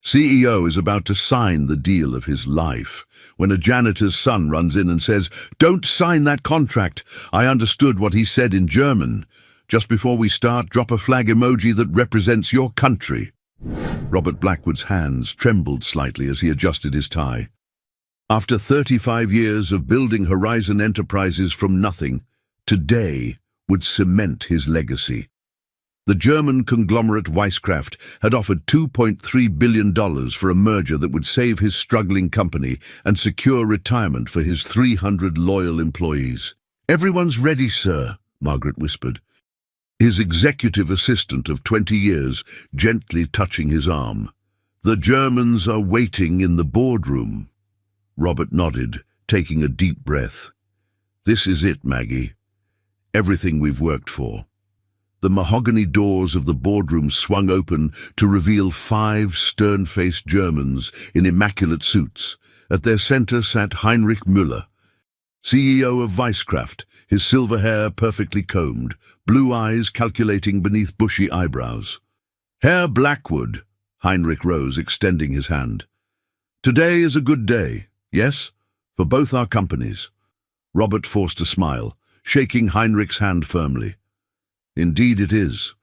CEO is about to sign the deal of his life when a janitor's son runs in and says, "Don't sign that contract. I understood what he said in German. Just before we start, drop a flag emoji that represents your country." Robert Blackwood's hands trembled slightly as he adjusted his tie. After 35 years of building Horizon Enterprises from nothing, today would cement his legacy. The German conglomerate Weisskraft had offered $2.3 billion for a merger that would save his struggling company and secure retirement for his 300 loyal employees. "Everyone's ready, sir," Margaret whispered, his executive assistant of 20 years gently touching his arm. "The Germans are waiting in the boardroom." Robert nodded, taking a deep breath. "This is it, Maggie. Everything we've worked for." The mahogany doors of the boardroom swung open to reveal 5 stern-faced Germans in immaculate suits. At their center sat Heinrich Müller, CEO of Weisskraft, his silver hair perfectly combed, blue eyes calculating beneath bushy eyebrows. "Herr Blackwood," Heinrich rose, extending his hand. "Today is a good day, yes, for both our companies." Robert forced a smile, shaking Heinrich's hand firmly. "Indeed it is."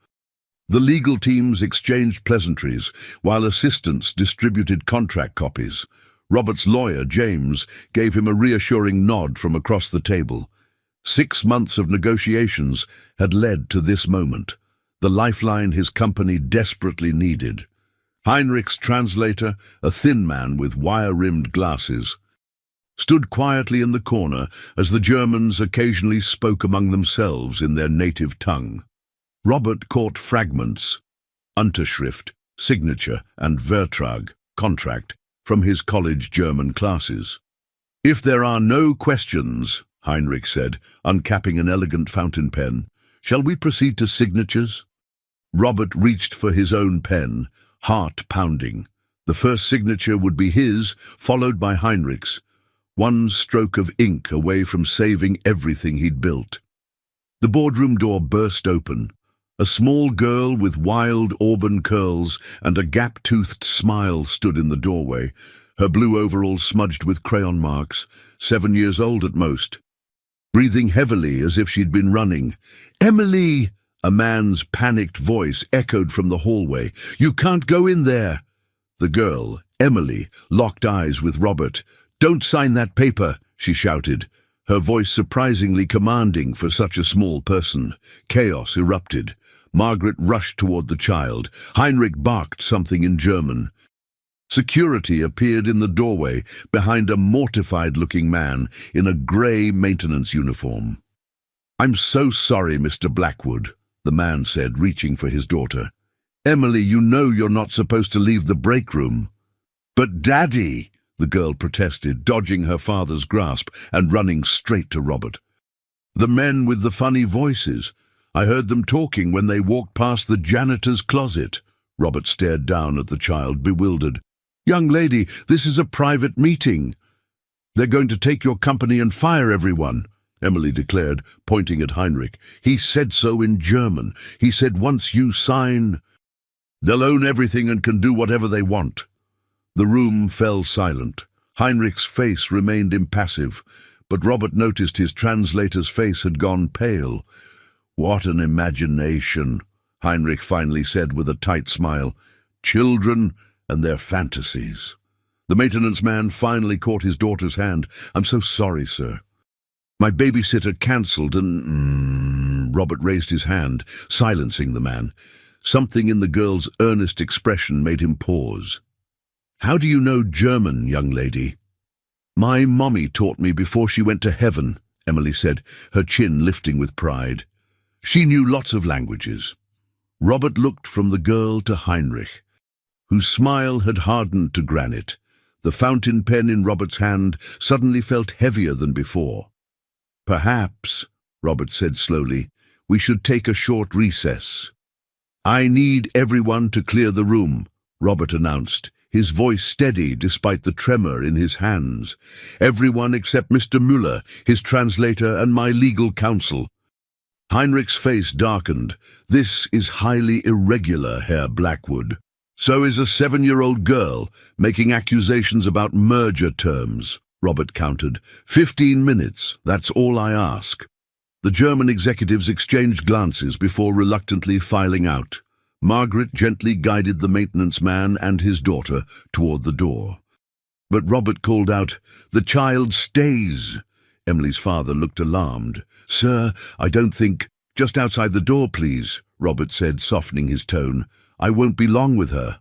The legal teams exchanged pleasantries, while assistants distributed contract copies. Robert's lawyer, James, gave him a reassuring nod from across the table. 6 months of negotiations had led to this moment, the lifeline his company desperately needed. Heinrich's translator, a thin man with wire-rimmed glasses, stood quietly in the corner as the Germans occasionally spoke among themselves in their native tongue. Robert caught fragments, Unterschrift, signature, and Vertrag, contract, from his college German classes. "If there are no questions," Heinrich said, uncapping an elegant fountain pen, "shall we proceed to signatures?" Robert reached for his own pen, heart pounding. The first signature would be his, followed by Heinrich's. One stroke of ink away from saving everything he'd built. The boardroom door burst open. A small girl with wild auburn curls and a gap-toothed smile stood in the doorway, her blue overalls smudged with crayon marks, 7 years old at most. Breathing heavily as if she'd been running. "Emily!" A man's panicked voice echoed from the hallway. "You can't go in there!" The girl, Emily, locked eyes with Robert. "Don't sign that paper," she shouted, her voice surprisingly commanding for such a small person. Chaos erupted. Margaret rushed toward the child. Heinrich barked something in German. Security appeared in the doorway behind a mortified-looking man in a grey maintenance uniform. "I'm so sorry, Mr. Blackwood," the man said, reaching for his daughter. "Emily, you know you're not supposed to leave the break room." "But Daddy!" the girl protested, dodging her father's grasp and running straight to Robert. "The men with the funny voices. I heard them talking when they walked past the janitor's closet." Robert stared down at the child, bewildered. "Young lady, this is a private meeting." "They're going to take your company and fire everyone," Emily declared, pointing at Heinrich. "He said so in German. He said once you sign, they'll own everything and can do whatever they want." The room fell silent. Heinrich's face remained impassive, but Robert noticed his translator's face had gone pale. "What an imagination," Heinrich finally said with a tight smile. "Children and their fantasies." The maintenance man finally caught his daughter's hand. "I'm so sorry, sir. My babysitter cancelled and—" Robert raised his hand, silencing the man. Something in the girl's earnest expression made him pause. "How do you know German, young lady?" "My mommy taught me before she went to heaven," Emily said, her chin lifting with pride. "She knew lots of languages." Robert looked from the girl to Heinrich, whose smile had hardened to granite. The fountain pen in Robert's hand suddenly felt heavier than before. "Perhaps," Robert said slowly, "we should take a short recess." "I need everyone to clear the room," Robert announced, his voice steady despite the tremor in his hands. "Everyone except Mr. Müller, his translator, and my legal counsel." Heinrich's face darkened. "This is highly irregular, Herr Blackwood." So is a 7-year-old girl making accusations about merger terms, Robert countered. 15 minutes, that's all I ask. The German executives exchanged glances before reluctantly filing out. Margaret gently guided the maintenance man and his daughter toward the door. But Robert called out, "The child stays." Emily's father looked alarmed. "Sir, I don't think—" "Just outside the door, please," Robert said, softening his tone. "I won't be long with her."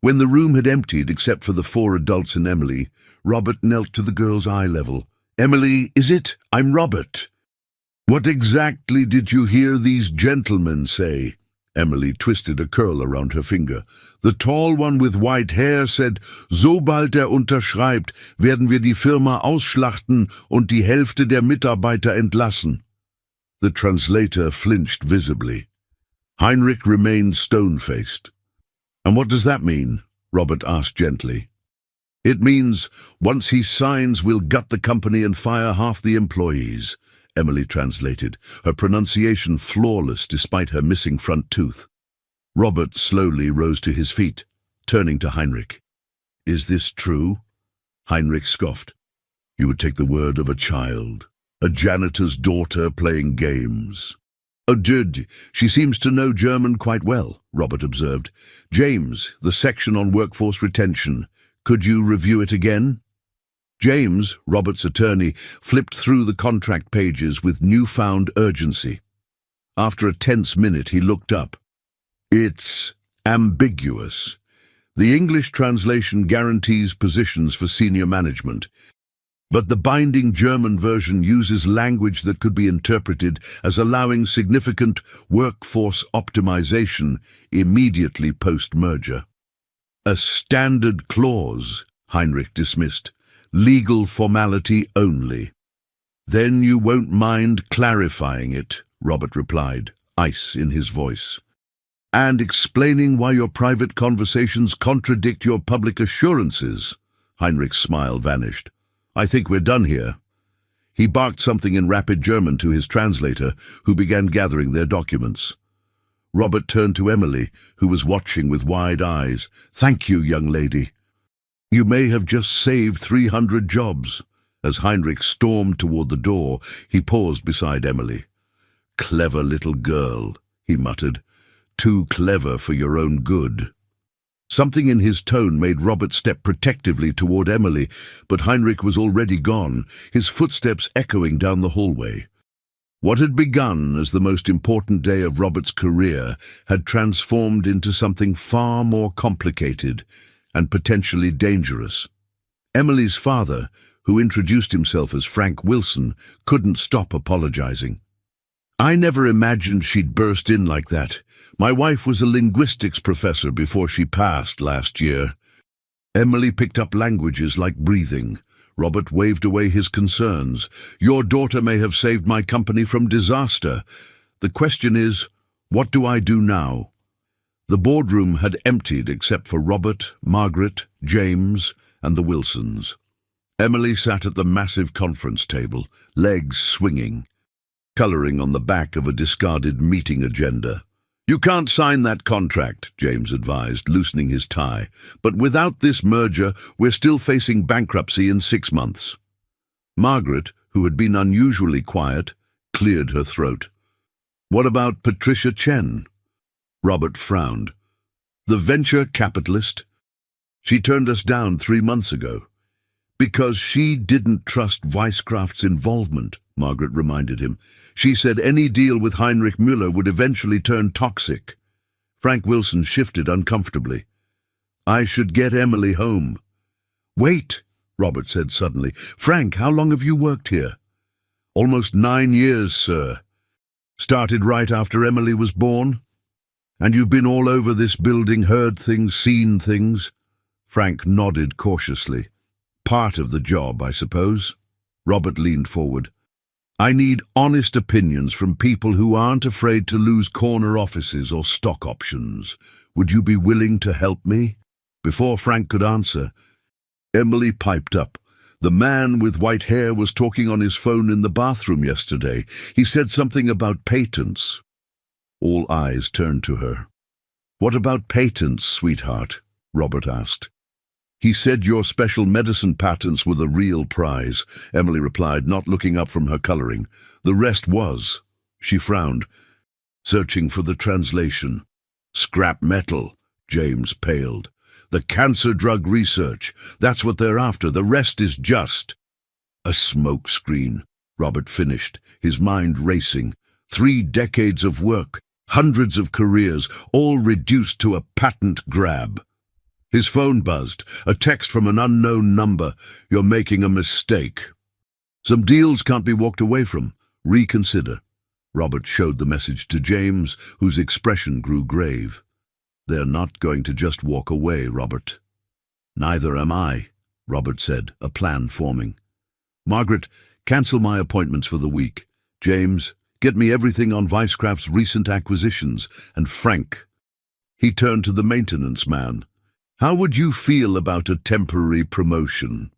When the room had emptied except for the 4 adults and Emily, Robert knelt to the girl's eye level. "Emily, is it? I'm Robert." "What exactly did you hear these gentlemen say?" Emily twisted a curl around her finger. "The tall one with white hair said, sobald unterschreibt, werden wir die Firma ausschlachten und die Hälfte der Mitarbeiter entlassen." The translator flinched visibly. Heinrich remained stone-faced. "And what does that mean?" Robert asked gently. "It means, once he signs, we'll gut the company and fire half the employees," Emily translated, her pronunciation flawless despite her missing front tooth. Robert slowly rose to his feet, turning to Heinrich. "Is this true?" Heinrich scoffed. "You would take the word of a child, a janitor's daughter playing games." "Oh, Jude, she seems to know German quite well," Robert observed. "James, the section on workforce retention, could you review it again?" James, Robert's attorney, flipped through the contract pages with newfound urgency. After a tense minute, he looked up. "It's ambiguous. The English translation guarantees positions for senior management, but the binding German version uses language that could be interpreted as allowing significant workforce optimization immediately post-merger." "A standard clause," Heinrich dismissed. "Legal formality only." "Then you won't mind clarifying it," Robert replied, ice in his voice. "And explaining why your private conversations contradict your public assurances." Heinrich's smile vanished. "I think we're done here." He barked something in rapid German to his translator, who began gathering their documents. Robert turned to Emily, who was watching with wide eyes. "Thank you, young lady. You may have just saved 300 jobs." As Heinrich stormed toward the door, he paused beside Emily. "Clever little girl," he muttered. "Too clever for your own good." Something in his tone made Robert step protectively toward Emily, but Heinrich was already gone, his footsteps echoing down the hallway. What had begun as the most important day of Robert's career had transformed into something far more complicated and potentially dangerous. Emily's father, who introduced himself as Frank Wilson, couldn't stop apologizing. "I never imagined she'd burst in like that. My wife was a linguistics professor before she passed last year." Emily picked up languages like breathing. Robert waved away his concerns. "Your daughter may have saved my company from disaster. The question is, what do I do now?" The boardroom had emptied except for Robert, Margaret, James, and the Wilsons. Emily sat at the massive conference table, legs swinging, coloring on the back of a discarded meeting agenda. "You can't sign that contract," James advised, loosening his tie. "But without this merger, we're still facing bankruptcy in 6 months." Margaret, who had been unusually quiet, cleared her throat. "What about Patricia Chen?" Robert frowned. "The venture capitalist? She turned us down 3 months ago." "Because she didn't trust Weiskraft's involvement," Margaret reminded him. "She said any deal with Heinrich Müller would eventually turn toxic." Frank Wilson shifted uncomfortably. "I should get Emily home." "Wait," Robert said suddenly. "Frank, how long have you worked here?" "Almost 9 years, sir. Started right after Emily was born." "And you've been all over this building, heard things, seen things?" Frank nodded cautiously. "Part of the job, I suppose." Robert leaned forward. "I need honest opinions from people who aren't afraid to lose corner offices or stock options. Would you be willing to help me?" Before Frank could answer, Emily piped up. "The man with white hair was talking on his phone in the bathroom yesterday. He said something about patents." All eyes turned to her. What about patents, sweetheart? Robert asked. He said your special medicine patents were the real prize, Emily replied, not looking up from her coloring. The rest was. She frowned, searching for the translation. Scrap metal, James paled. The cancer drug research, that's what they're after. The rest is just a smoke screen, Robert finished, his mind racing. 3 decades of work, hundreds of careers, all reduced to a patent grab. His phone buzzed, a text from an unknown number. You're making a mistake. Some deals can't be walked away from. Reconsider. Robert showed the message to James, whose expression grew grave. They're not going to just walk away, Robert. Neither am I, Robert said, a plan forming. Margaret, cancel my appointments for the week. James, get me everything on Vicecraft's recent acquisitions. And Frank. He turned to the maintenance man. How would you feel about a temporary promotion?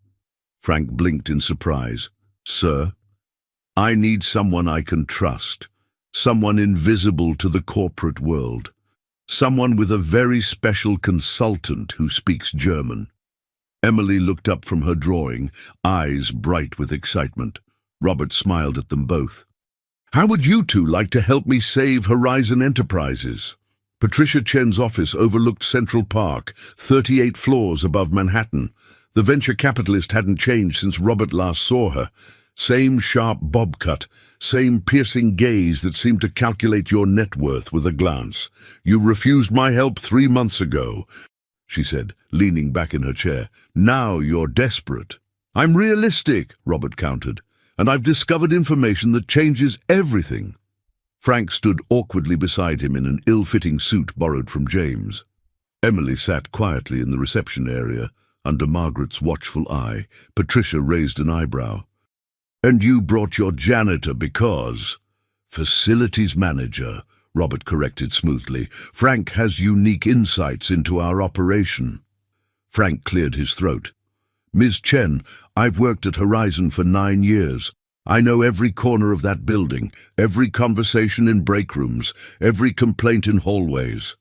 Frank blinked in surprise. Sir, I need someone I can trust, someone invisible to the corporate world, someone with a very special consultant who speaks German. Emily looked up from her drawing, eyes bright with excitement. Robert smiled at them both. How would you two like to help me save Horizon Enterprises? Patricia Chen's office overlooked Central Park, 38 floors above Manhattan. The venture capitalist hadn't changed since Robert last saw her. Same sharp bob cut, same piercing gaze that seemed to calculate your net worth with a glance. You refused my help 3 months ago, she said, leaning back in her chair. Now you're desperate. I'm realistic, Robert countered, and I've discovered information that changes everything. Frank stood awkwardly beside him in an ill-fitting suit borrowed from James. Emily sat quietly in the reception area, under Margaret's watchful eye. Patricia raised an eyebrow. And you brought your janitor because... Facilities manager, Robert corrected smoothly. Frank has unique insights into our operation. Frank cleared his throat. Ms. Chen, I've worked at Horizon for 9 years. I know every corner of that building, every conversation in break rooms, every complaint in hallways.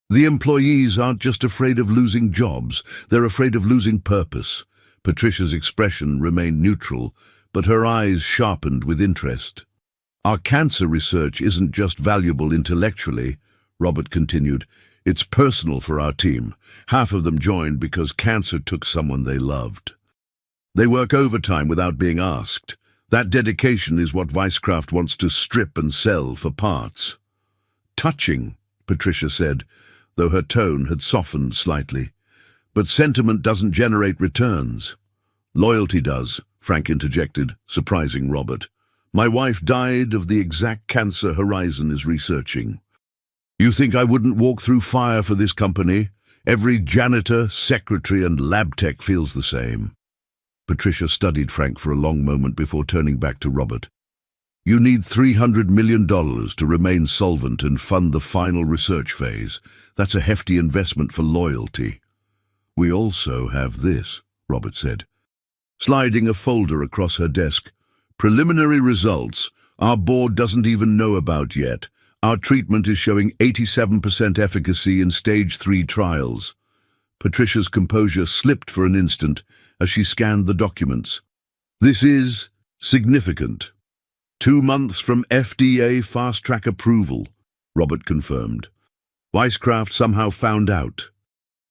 The employees aren't just afraid of losing jobs, they're afraid of losing purpose. Patricia's expression remained neutral, but her eyes sharpened with interest. Our cancer research isn't just valuable intellectually, Robert continued. It's personal for our team. Half of them joined because cancer took someone they loved. They work overtime without being asked. That dedication is what Vicecraft wants to strip and sell for parts. Touching, Patricia said, though her tone had softened slightly. But sentiment doesn't generate returns. Loyalty does, Frank interjected, surprising Robert. My wife died of the exact cancer Horizon is researching. You think I wouldn't walk through fire for this company? Every janitor, secretary, and lab tech feels the same. Patricia studied Frank for a long moment before turning back to Robert. You need $300 million to remain solvent and fund the final research phase. That's a hefty investment for loyalty. We also have this, Robert said, sliding a folder across her desk. Preliminary results. Our board doesn't even know about yet. Our treatment is showing 87% efficacy in stage 3 trials. Patricia's composure slipped for an instant as she scanned the documents. This is significant. 2 months from FDA fast-track approval, Robert confirmed. Vicecraft somehow found out.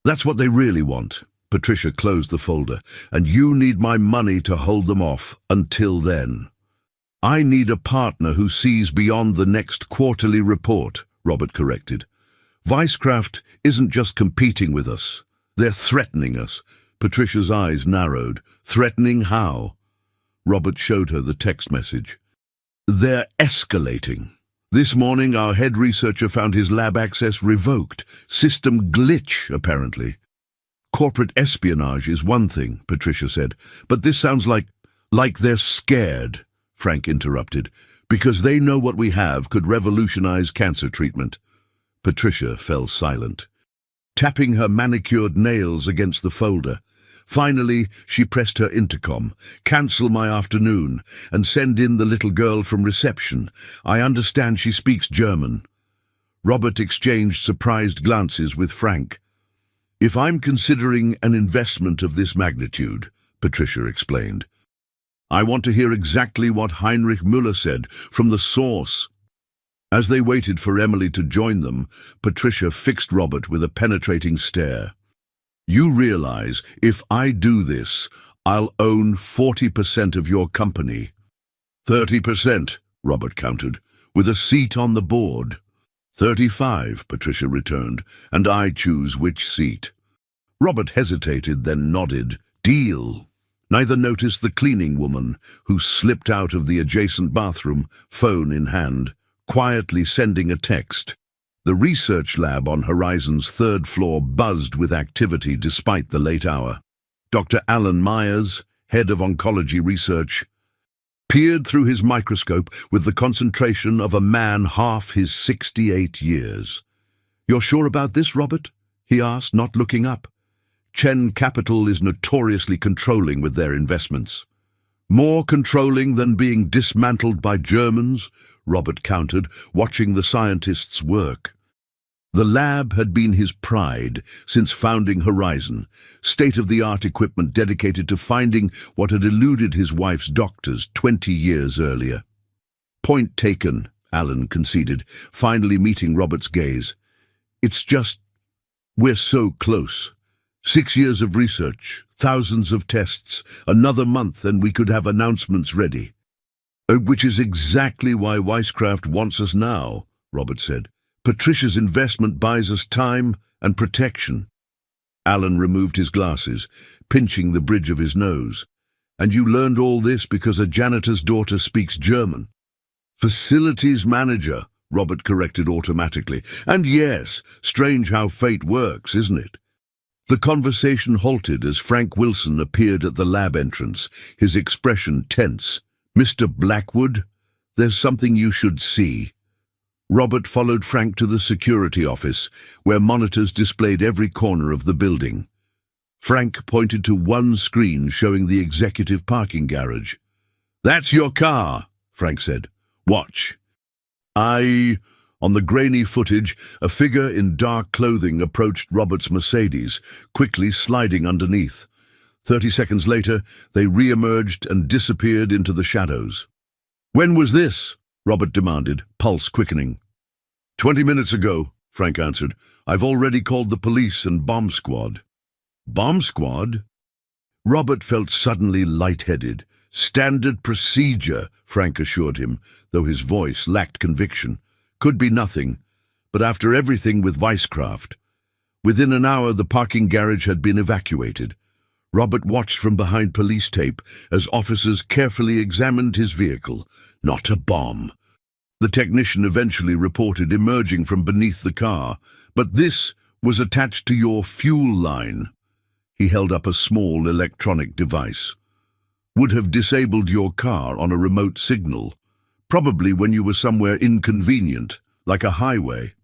That's what they really want. Patricia closed the folder. And you need my money to hold them off until then. I need a partner who sees beyond the next quarterly report, Robert corrected. Vicecraft isn't just competing with us. They're threatening us. Patricia's eyes narrowed. Threatening how? Robert showed her the text message. They're escalating. This morning, our head researcher found his lab access revoked. System glitch, apparently. Corporate espionage is one thing, Patricia said, but this sounds like they're scared, Frank interrupted, because they know what we have could revolutionize cancer treatment. Patricia fell silent, tapping her manicured nails against the folder. Finally, she pressed her intercom. Cancel my afternoon and send in the little girl from reception. I understand she speaks German. Robert exchanged surprised glances with Frank. "If I'm considering an investment of this magnitude," Patricia explained, "I want to hear exactly what Heinrich Müller said, from the source." As they waited for Emily to join them, Patricia fixed Robert with a penetrating stare. "You realize, if I do this, I'll own 40% of your company." 30%, Robert countered, "with a seat on the board." 35, Patricia returned, "and I choose which seat." Robert hesitated, then nodded. "Deal." Neither noticed the cleaning woman, who slipped out of the adjacent bathroom, phone in hand, quietly sending a text. The research lab on Horizon's third floor buzzed with activity despite the late hour. Dr. Alan Myers, head of oncology research, peered through his microscope with the concentration of a man half his 68 years. "You're sure about this, Robert?" he asked, not looking up. "Chen Capital is notoriously controlling with their investments." "More controlling than being dismantled by Germans," Robert countered, watching the scientists work. The lab had been his pride since founding Horizon, state-of-the-art equipment dedicated to finding what had eluded his wife's doctors 20 years earlier. "Point taken," Alan conceded, finally meeting Robert's gaze. "It's just, we're so close. 6 years of research, thousands of tests, another month and we could have announcements ready." "Which is exactly why Weisscraft wants us now," Robert said. "Patricia's investment buys us time and protection." Alan removed his glasses, pinching the bridge of his nose. "And you learned all this because a janitor's daughter speaks German." "Facilities manager," Robert corrected automatically. "And yes, strange how fate works, isn't it?" The conversation halted as Frank Wilson appeared at the lab entrance, his expression tense. "Mr. Blackwood, there's something you should see." Robert followed Frank to the security office, where monitors displayed every corner of the building. Frank pointed to one screen showing the executive parking garage. "That's your car," Frank said. "Watch." On the grainy footage, a figure in dark clothing approached Robert's Mercedes, quickly sliding underneath. 30 seconds later, they re-emerged and disappeared into the shadows. "When was this?" Robert demanded, pulse quickening. 20 minutes ago, Frank answered. "I've already called the police and bomb squad." "Bomb squad?" Robert felt suddenly lightheaded. "Standard procedure," Frank assured him, though his voice lacked conviction. "Could be nothing, but after everything with Weisscraft." Within an hour, the parking garage had been evacuated. Robert watched from behind police tape as officers carefully examined his vehicle. Not a bomb. The technician eventually reported emerging from beneath the car, "But this was attached to your fuel line." He held up a small electronic device. "Would have disabled your car on a remote signal. Probably when you were somewhere inconvenient, like a highway."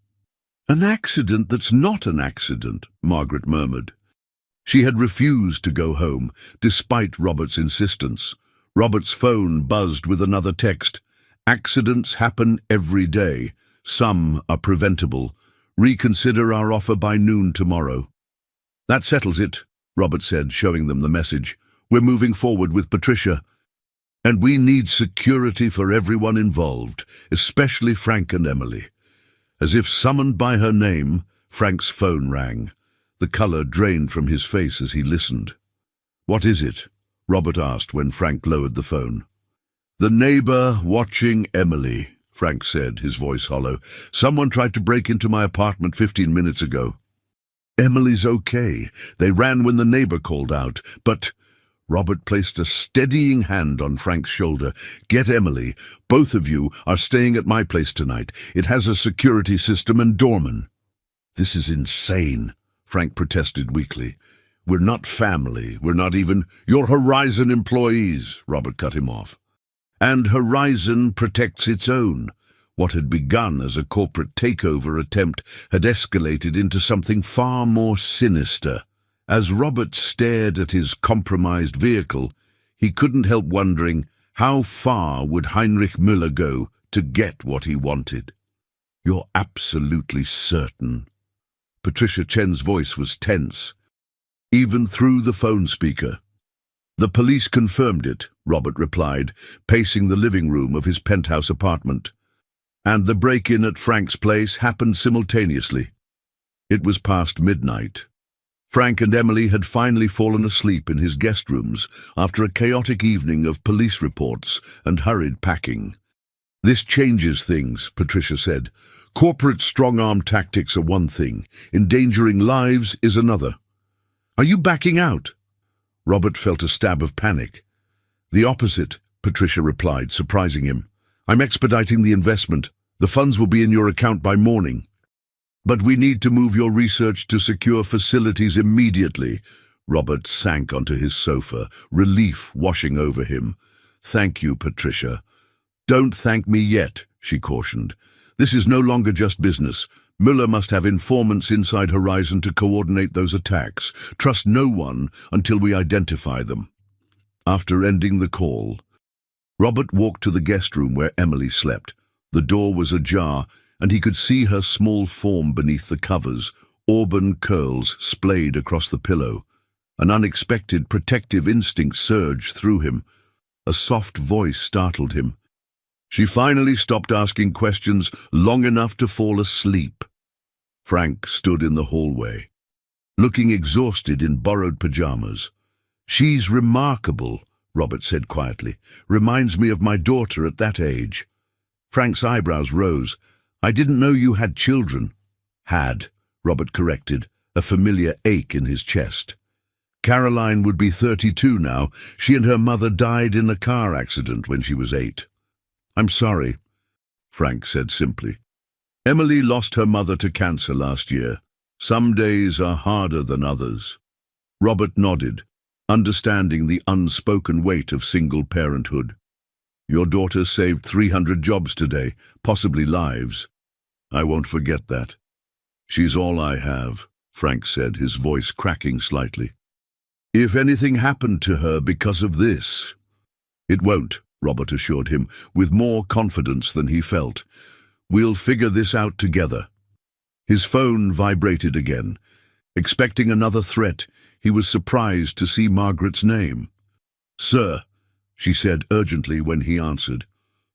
"An accident that's not an accident," Margaret murmured. She had refused to go home, despite Robert's insistence. Robert's phone buzzed with another text. "Accidents happen every day. Some are preventable. Reconsider our offer by noon tomorrow." "That settles it," Robert said, showing them the message. "We're moving forward with Patricia. And we need security for everyone involved, especially Frank and Emily." As if summoned by her name, Frank's phone rang. The color drained from his face as he listened. "What is it?" Robert asked when Frank lowered the phone. "The neighbor watching Emily," Frank said, his voice hollow. "Someone tried to break into my apartment 15 minutes ago." "Emily's okay. They ran when the neighbor called out, but—" Robert placed a steadying hand on Frank's shoulder. "Get Emily. Both of you are staying at my place tonight. It has a security system and doorman." "This is insane," Frank protested weakly. "We're not family. We're not even—" "You're Horizon employees," Robert cut him off. "And Horizon protects its own." What had begun as a corporate takeover attempt had escalated into something far more sinister. As Robert stared at his compromised vehicle, he couldn't help wondering how far would Heinrich Müller go to get what he wanted. You're absolutely certain? Patricia Chen's voice was tense, even through the phone speaker. The police confirmed it, Robert replied, pacing the living room of his penthouse apartment. And the break-in at Frank's place happened simultaneously. It was past midnight. Frank and Emily had finally fallen asleep in his guest rooms after a chaotic evening of police reports and hurried packing. This changes things, Patricia said. Corporate strong-arm tactics are one thing. Endangering lives is another. Are you backing out? Robert felt a stab of panic. The opposite, Patricia replied, surprising him. I'm expediting the investment. The funds will be in your account by morning. But we need to move your research to secure facilities immediately. Robert sank onto his sofa, relief washing over him. Thank you, Patricia. Don't thank me yet, she cautioned. This is no longer just business. Müller must have informants inside Horizon to coordinate those attacks. Trust no one until we identify them. After ending the call, Robert walked to the guest room where Emily slept. The door was ajar, and he could see her small form beneath the covers, auburn curls splayed across the pillow. An unexpected protective instinct surged through him. A soft voice startled him. She finally stopped asking questions long enough to fall asleep. Frank stood in the hallway, looking exhausted in borrowed pajamas. She's remarkable, Robert said quietly. Reminds me of my daughter at that age. Frank's eyebrows rose. I didn't know you had children. Had, Robert corrected, a familiar ache in his chest. Caroline would be 32 now. She and her mother died in a car accident when she was 8. I'm sorry, Frank said simply. Emily lost her mother to cancer last year. Some days are harder than others. Robert nodded, understanding the unspoken weight of single parenthood. Your daughter saved 300 jobs today, possibly lives. I won't forget that. She's all I have, Frank said, his voice cracking slightly. If anything happened to her because of this... It won't, Robert assured him, with more confidence than he felt. We'll figure this out together. His phone vibrated again. Expecting another threat, he was surprised to see Margaret's name. Sir, she said urgently when he answered.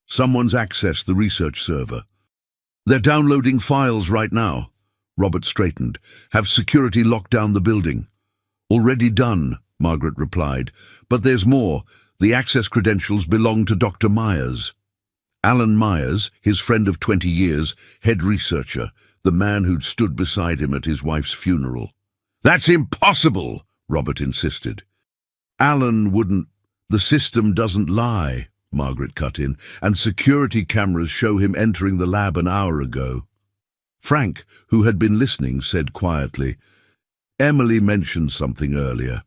Someone's accessed the research server. They're downloading files right now. Robert straightened. Have security lock down the building. Already done, Margaret replied. But there's more. The access credentials belong to Dr. Myers. Alan Myers, his friend of 20 years, head researcher, the man who'd stood beside him at his wife's funeral. That's impossible, Robert insisted. Alan wouldn't... The system doesn't lie, Margaret cut in, and security cameras show him entering the lab an hour ago. Frank, who had been listening, said quietly, Emily mentioned something earlier,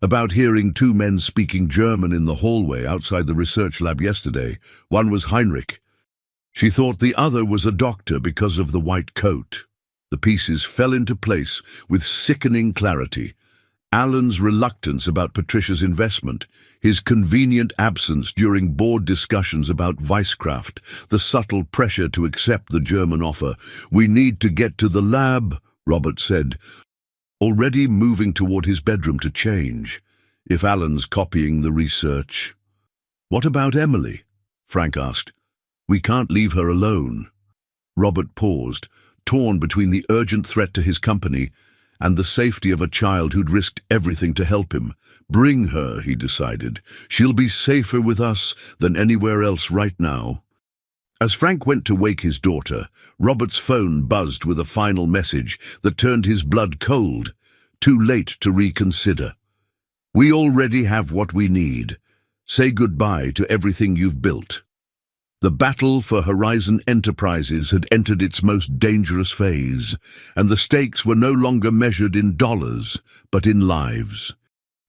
about hearing 2 men speaking German in the hallway outside the research lab yesterday. One was Heinrich. She thought the other was a doctor because of the white coat. The pieces fell into place with sickening clarity. Alan's reluctance about Patricia's investment, his convenient absence during board discussions about Weisskraft, the subtle pressure to accept the German offer. We need to get to the lab, Robert said, already moving toward his bedroom to change. If Alan's copying the research... What about Emily? Frank asked. We can't leave her alone. Robert paused, torn between the urgent threat to his company and the safety of a child who'd risked everything to help him. Bring her, he decided. She'll be safer with us than anywhere else right now. As Frank went to wake his daughter, Robert's phone buzzed with a final message that turned his blood cold. Too late to reconsider. We already have what we need. Say goodbye to everything you've built. The battle for Horizon Enterprises had entered its most dangerous phase, and the stakes were no longer measured in dollars, but in lives.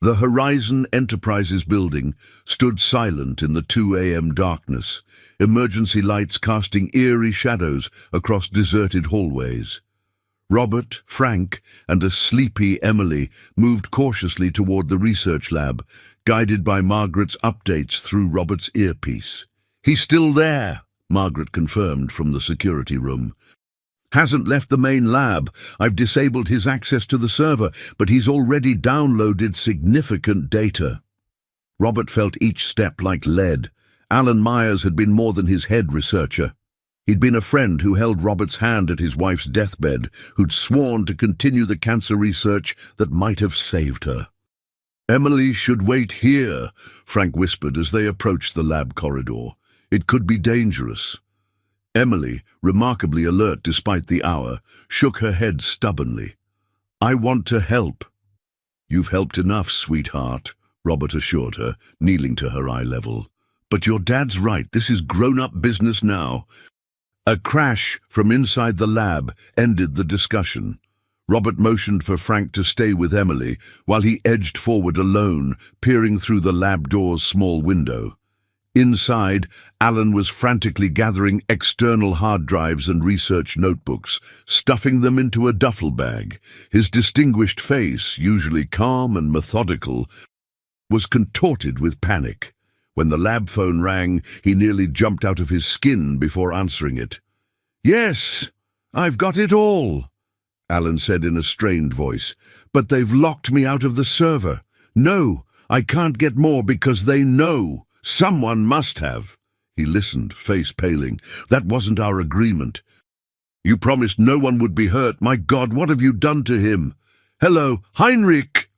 The Horizon Enterprises building stood silent in the 2 a.m. darkness, emergency lights casting eerie shadows across deserted hallways. Robert, Frank, and a sleepy Emily moved cautiously toward the research lab, guided by Margaret's updates through Robert's earpiece. He's still there, Margaret confirmed from the security room. Hasn't left the main lab. I've disabled his access to the server, but he's already downloaded significant data. Robert felt each step like lead. Alan Myers had been more than his head researcher. He'd been a friend who held Robert's hand at his wife's deathbed, who'd sworn to continue the cancer research that might have saved her. "Emily should wait here," Frank whispered as they approached the lab corridor. "It could be dangerous." Emily, remarkably alert despite the hour, shook her head stubbornly. "I want to help." "You've helped enough, sweetheart," Robert assured her, kneeling to her eye level. "But your dad's right, this is grown-up business now." A crash from inside the lab ended the discussion. Robert motioned for Frank to stay with Emily while he edged forward alone, peering through the lab door's small window. Inside, Alan was frantically gathering external hard drives and research notebooks, stuffing them into a duffel bag. His distinguished face, usually calm and methodical, was contorted with panic. When the lab phone rang, he nearly jumped out of his skin before answering it. "Yes, I've got it all," Alan said in a strained voice. "But they've locked me out of the server. No, I can't get more because they know. Someone must have." He listened, face paling. "That wasn't our agreement. You promised no one would be hurt. My God, what have you done to him?" "Hello, Heinrich!"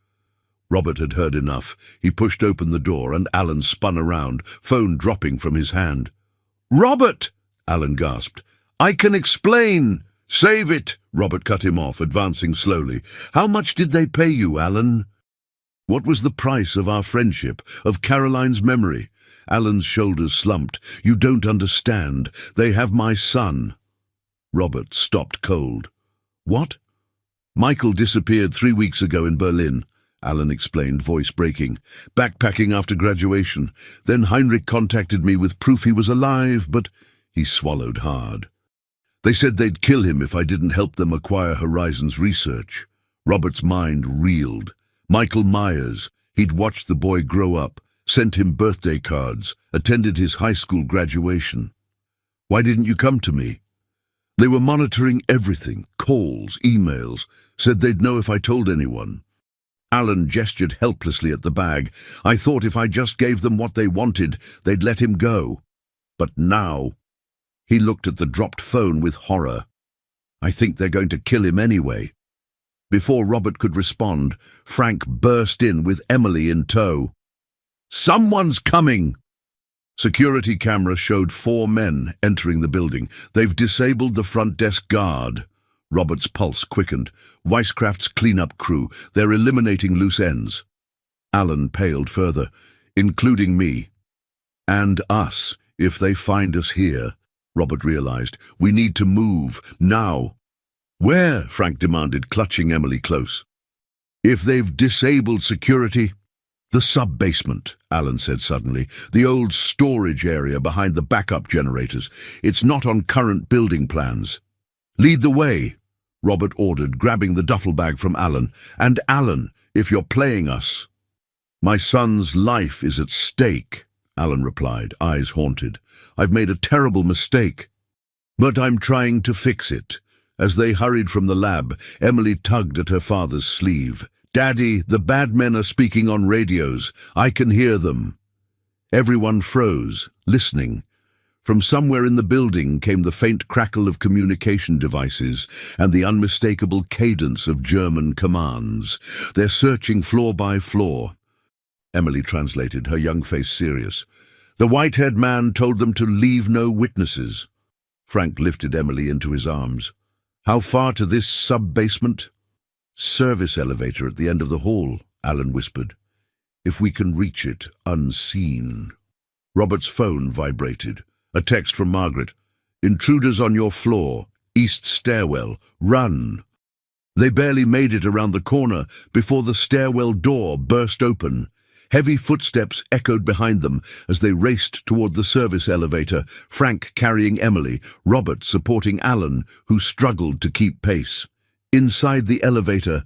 Robert had heard enough. He pushed open the door and Alan spun around, phone dropping from his hand. "Robert!" Alan gasped. "I can explain." "Save it!" Robert cut him off, advancing slowly. "How much did they pay you, Alan?" "What was the price of our friendship, of Caroline's memory?" Alan's shoulders slumped. "You don't understand. They have my son." Robert stopped cold. "What?" "Michael disappeared 3 weeks ago in Berlin," Alan explained, voice breaking. "Backpacking after graduation. Then Heinrich contacted me with proof he was alive, but—" He swallowed hard. "They said they'd kill him if I didn't help them acquire Horizon's research." Robert's mind reeled. Michael Myers. He'd watched the boy grow up, sent him birthday cards, attended his high school graduation. "Why didn't you come to me?" "They were monitoring everything, calls, emails, said they'd know if I told anyone." Alan gestured helplessly at the bag. "I thought if I just gave them what they wanted, they'd let him go. But now—" He looked at the dropped phone with horror. "I think they're going to kill him anyway." Before Robert could respond, Frank burst in with Emily in tow. "Someone's coming!" Security camera showed 4 men entering the building. "They've disabled the front desk guard." Robert's pulse quickened. "Weisscraft's cleanup crew. They're eliminating loose ends." Alan paled further. "Including me." "And us, if they find us here," Robert realized. "We need to move, now." "Where?" Frank demanded, clutching Emily close. "If they've disabled security—" "The sub-basement," Alan said suddenly. "The old storage area behind the backup generators. It's not on current building plans." "Lead the way," Robert ordered, grabbing the duffel bag from Alan. "And Alan, if you're playing us—" "My son's life is at stake," Alan replied, eyes haunted. "I've made a terrible mistake. But I'm trying to fix it." As they hurried from the lab, Emily tugged at her father's sleeve. "Daddy, the bad men are speaking on radios. I can hear them." Everyone froze, listening. From somewhere in the building came the faint crackle of communication devices and the unmistakable cadence of German commands. "They're searching floor by floor." Emily translated, her young face serious. "The white-haired man told them to leave no witnesses." Frank lifted Emily into his arms. "How far to this sub-basement?" "Service elevator at the end of the hall," Alan whispered. "If we can reach it unseen." Robert's phone vibrated. A text from Margaret. "Intruders on your floor. East stairwell. Run." They barely made it around the corner before the stairwell door burst open. Heavy footsteps echoed behind them as they raced toward the service elevator, Frank carrying Emily, Robert supporting Alan, who struggled to keep pace. Inside the elevator,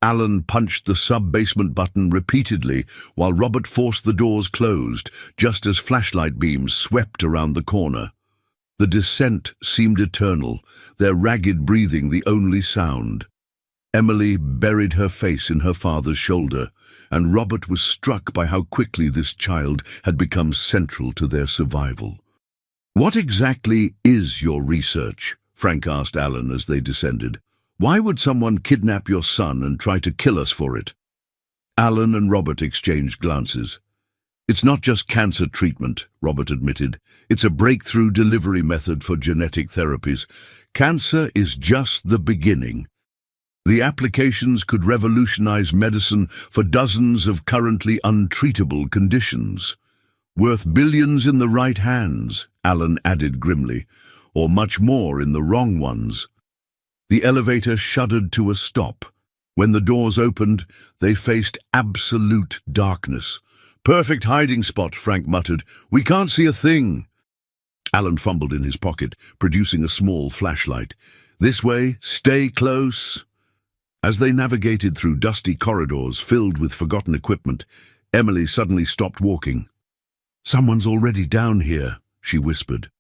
Alan punched the sub-basement button repeatedly while Robert forced the doors closed, just as flashlight beams swept around the corner. The descent seemed eternal, their ragged breathing the only sound. Emily buried her face in her father's shoulder, and Robert was struck by how quickly this child had become central to their survival. "What exactly is your research?" Frank asked Alan as they descended. "Why would someone kidnap your son and try to kill us for it?" Alan and Robert exchanged glances. "It's not just cancer treatment," Robert admitted. "It's a breakthrough delivery method for genetic therapies. Cancer is just the beginning. The applications could revolutionize medicine for dozens of currently untreatable conditions. Worth billions in the right hands," Alan added grimly, "or much more in the wrong ones." The elevator shuddered to a stop. When the doors opened, they faced absolute darkness. "Perfect hiding spot," Frank muttered. "We can't see a thing." Alan fumbled in his pocket, producing a small flashlight. "This way, stay close." As they navigated through dusty corridors filled with forgotten equipment, Emily suddenly stopped walking. "Someone's already down here," she whispered.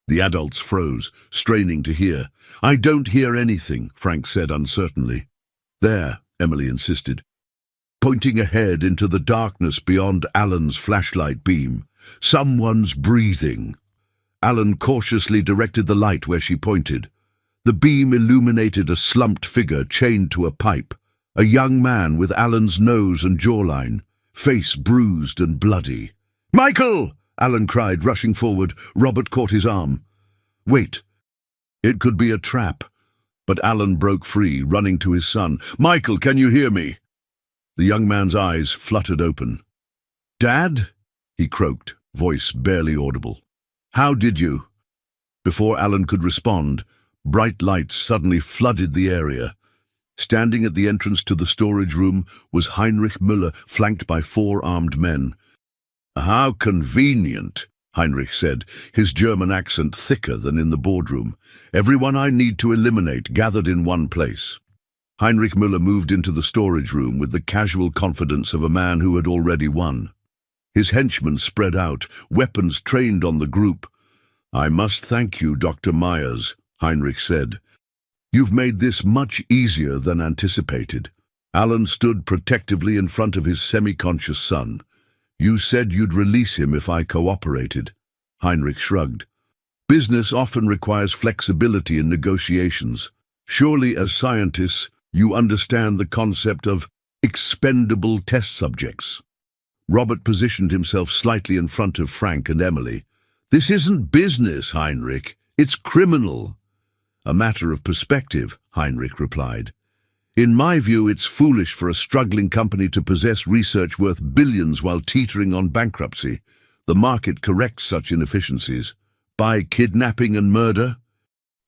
The adults froze, straining to hear. "I don't hear anything," Frank said uncertainly. "There," Emily insisted, pointing ahead into the darkness beyond Alan's flashlight beam. "Someone's breathing." Alan cautiously directed the light where she pointed. The beam illuminated a slumped figure chained to a pipe, a young man with Alan's nose and jawline, face bruised and bloody. "Michael!" Alan cried, rushing forward. Robert caught his arm. "Wait." It could be a trap, but Alan broke free, running to his son. "Michael, can you hear me?" The young man's eyes fluttered open. "Dad?" he croaked, voice barely audible. "How did you?" Before Alan could respond, bright lights suddenly flooded the area. Standing at the entrance to the storage room was Heinrich Müller, flanked by 4 armed men. "How convenient," Heinrich said, his German accent thicker than in the boardroom. "Everyone I need to eliminate gathered in one place." Heinrich Müller moved into the storage room with the casual confidence of a man who had already won. His henchmen spread out, weapons trained on the group. "I must thank you, Dr. Myers," Heinrich said. "You've made this much easier than anticipated." Alan stood protectively in front of his semi-conscious son. "You said you'd release him if I cooperated." Heinrich shrugged. "Business often requires flexibility in negotiations. Surely, as scientists, you understand the concept of expendable test subjects." Robert positioned himself slightly in front of Frank and Emily. "This isn't business, Heinrich. It's criminal." "A matter of perspective," Heinrich replied. "In my view, it's foolish for a struggling company to possess research worth billions while teetering on bankruptcy. The market corrects such inefficiencies. By kidnapping and murder?"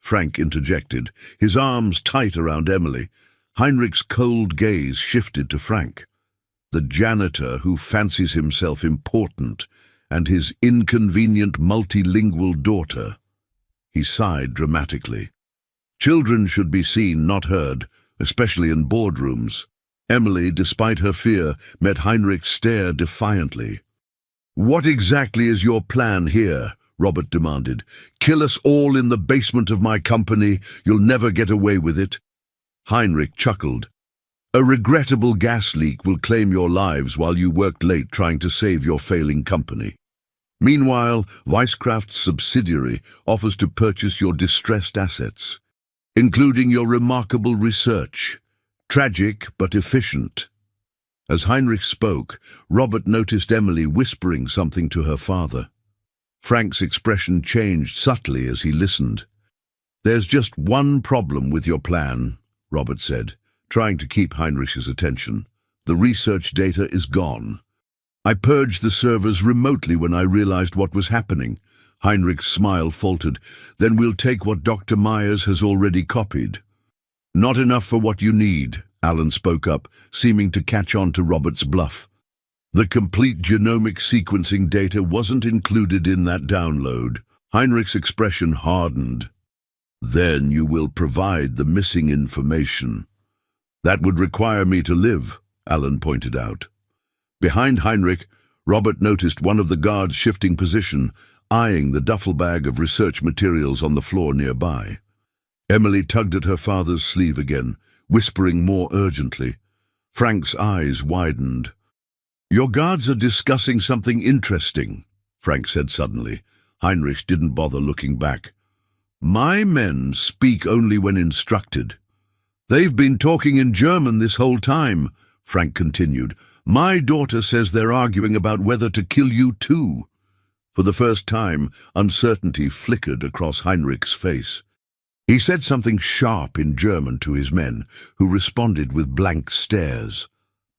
Frank interjected, his arms tight around Emily. Heinrich's cold gaze shifted to Frank. "The janitor who fancies himself important, and his inconvenient multilingual daughter." He sighed dramatically. "Children should be seen, not heard, especially in boardrooms." Emily, despite her fear, met Heinrich's stare defiantly. "What exactly is your plan here?" Robert demanded. "Kill us all in the basement of my company? You'll never get away with it." Heinrich chuckled. "A regrettable gas leak will claim your lives while you worked late trying to save your failing company. Meanwhile, Weisskraft's subsidiary offers to purchase your distressed assets, including your remarkable research. Tragic but efficient." As Heinrich spoke, Robert noticed Emily whispering something to her father. Frank's expression changed subtly as he listened. "There's just one problem with your plan," Robert said, trying to keep Heinrich's attention. "The research data is gone. I purged the servers remotely when I realized what was happening." Heinrich's smile faltered. "Then we'll take what Dr. Myers has already copied." "Not enough for what you need," Alan spoke up, seeming to catch on to Robert's bluff. "The complete genomic sequencing data wasn't included in that download." Heinrich's expression hardened. "Then you will provide the missing information." "That would require me to live," Alan pointed out. Behind Heinrich, Robert noticed one of the guards shifting position, eyeing the duffel bag of research materials on the floor nearby. Emily tugged at her father's sleeve again, whispering more urgently. Frank's eyes widened. "Your guards are discussing something interesting," Frank said suddenly. Heinrich didn't bother looking back. "My men speak only when instructed." "They've been talking in German this whole time," Frank continued. "My daughter says they're arguing about whether to kill you too." For the first time, uncertainty flickered across Heinrich's face. He said something sharp in German to his men, who responded with blank stares.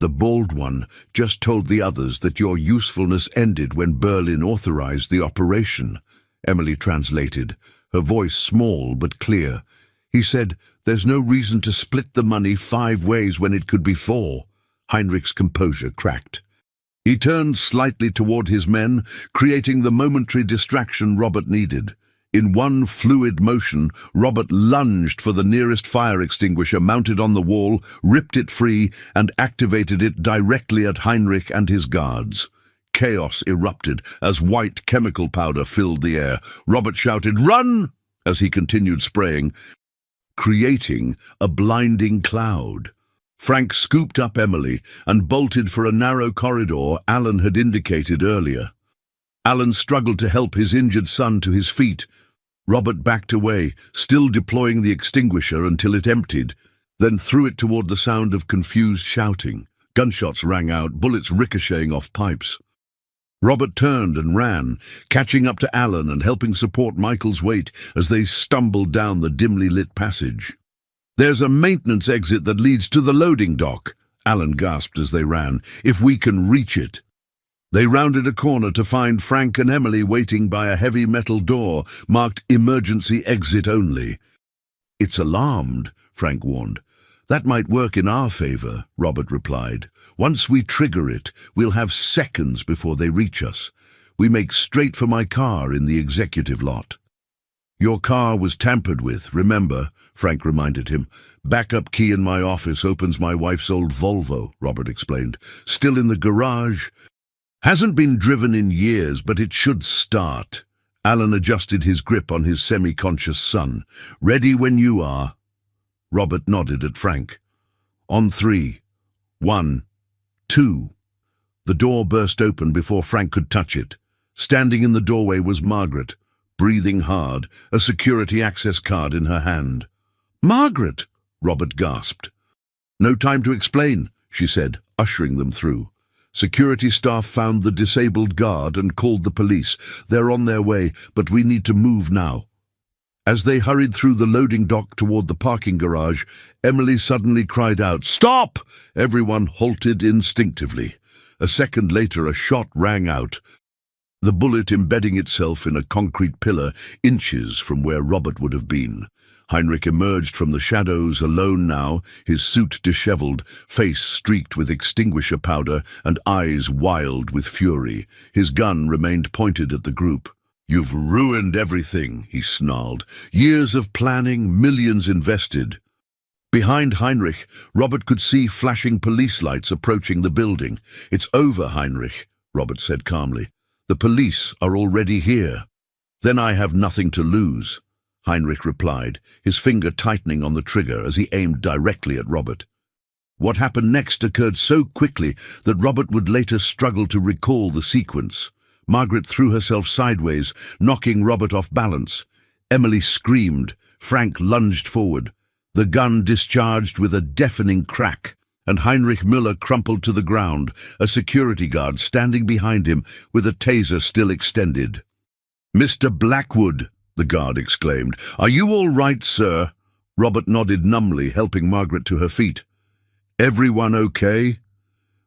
"The bald one just told the others that your usefulness ended when Berlin authorized the operation," Emily translated, her voice small but clear. "He said, there's no reason to split the money 5 ways when it could be 4. Heinrich's composure cracked. He turned slightly toward his men, creating the momentary distraction Robert needed. In one fluid motion, Robert lunged for the nearest fire extinguisher mounted on the wall, ripped it free, and activated it directly at Heinrich and his guards. Chaos erupted as white chemical powder filled the air. Robert shouted, "Run!" as he continued spraying, creating a blinding cloud. Frank scooped up Emily and bolted for a narrow corridor Alan had indicated earlier. Alan struggled to help his injured son to his feet. Robert backed away, still deploying the extinguisher until it emptied, then threw it toward the sound of confused shouting. Gunshots rang out, bullets ricocheting off pipes. Robert turned and ran, catching up to Alan and helping support Michael's weight as they stumbled down the dimly lit passage. "There's a maintenance exit that leads to the loading dock," Alan gasped as they ran. "If we can reach it." They rounded a corner to find Frank and Emily waiting by a heavy metal door marked "Emergency Exit Only." "It's alarmed," Frank warned. "That might work in our favor," Robert replied. "Once we trigger it, we'll have seconds before they reach us. We make straight for my car in the executive lot." "Your car was tampered with, remember," Frank reminded him. "Backup key in my office opens my wife's old Volvo," Robert explained. "Still in the garage. Hasn't been driven in years, but it should start." Alan adjusted his grip on his semi-conscious son. "Ready when you are." Robert nodded at Frank. "On 3. 1, 2. The door burst open before Frank could touch it. Standing in the doorway was Margaret, breathing hard, a security access card in her hand. "Margaret!" Robert gasped. "No time to explain," she said, ushering them through. "Security staff found the disabled guard and called the police. They're on their way, but we need to move now." As they hurried through the loading dock toward the parking garage, Emily suddenly cried out, "Stop!" Everyone halted instinctively. A second later, a shot rang out, the bullet embedding itself in a concrete pillar inches from where Robert would have been. Heinrich emerged from the shadows, alone now, his suit disheveled, face streaked with extinguisher powder and eyes wild with fury. His gun remained pointed at the group. "You've ruined everything," he snarled. "Years of planning, millions invested." Behind Heinrich, Robert could see flashing police lights approaching the building. "It's over, Heinrich," Robert said calmly. "The police are already here." "Then I have nothing to lose," Heinrich replied, his finger tightening on the trigger as he aimed directly at Robert. What happened next occurred so quickly that Robert would later struggle to recall the sequence. Margaret threw herself sideways, knocking Robert off balance. Emily screamed. Frank lunged forward. The gun discharged with a deafening crack, and Heinrich Müller crumpled to the ground, a security guard standing behind him with a taser still extended. "Mr. Blackwood!" the guard exclaimed. "Are you all right, sir?" Robert nodded numbly, helping Margaret to her feet. "Everyone okay?"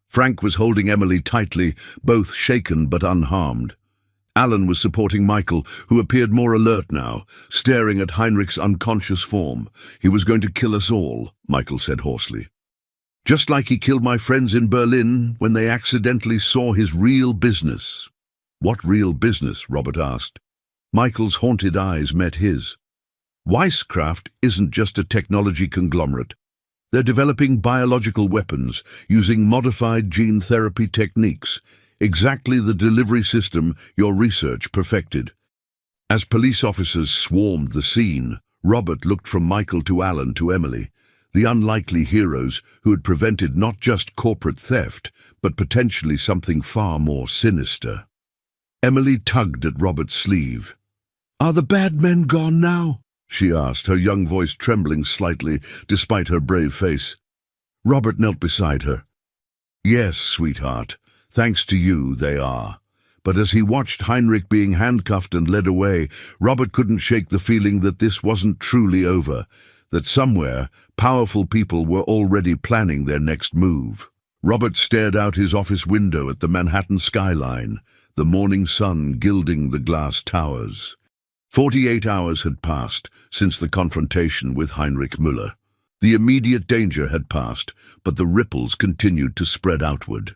Frank was holding Emily tightly, both shaken but unharmed. Alan was supporting Michael, who appeared more alert now, staring at Heinrich's unconscious form. "He was going to kill us all," Michael said hoarsely. "Just like he killed my friends in Berlin when they accidentally saw his real business." "What real business?" Robert asked. Michael's haunted eyes met his. "Weisscraft isn't just a technology conglomerate. They're developing biological weapons using modified gene therapy techniques. exactly the delivery system your research perfected. As police officers swarmed the scene, Robert looked from Michael to Alan to Emily, the unlikely heroes who had prevented not just corporate theft, but potentially something far more sinister. Emily tugged at Robert's sleeve. "Are the bad men gone now?" she asked, her young voice trembling slightly despite her brave face. Robert knelt beside her. "Yes, sweetheart, thanks to you they are." But as he watched Heinrich being handcuffed and led away, Robert couldn't shake the feeling that this wasn't truly over, that somewhere powerful people were already planning their next move. Robert stared out his office window at the Manhattan skyline, the morning sun gilding the glass towers. 48 hours had passed since the confrontation with Heinrich Müller. The immediate danger had passed, but the ripples continued to spread outward.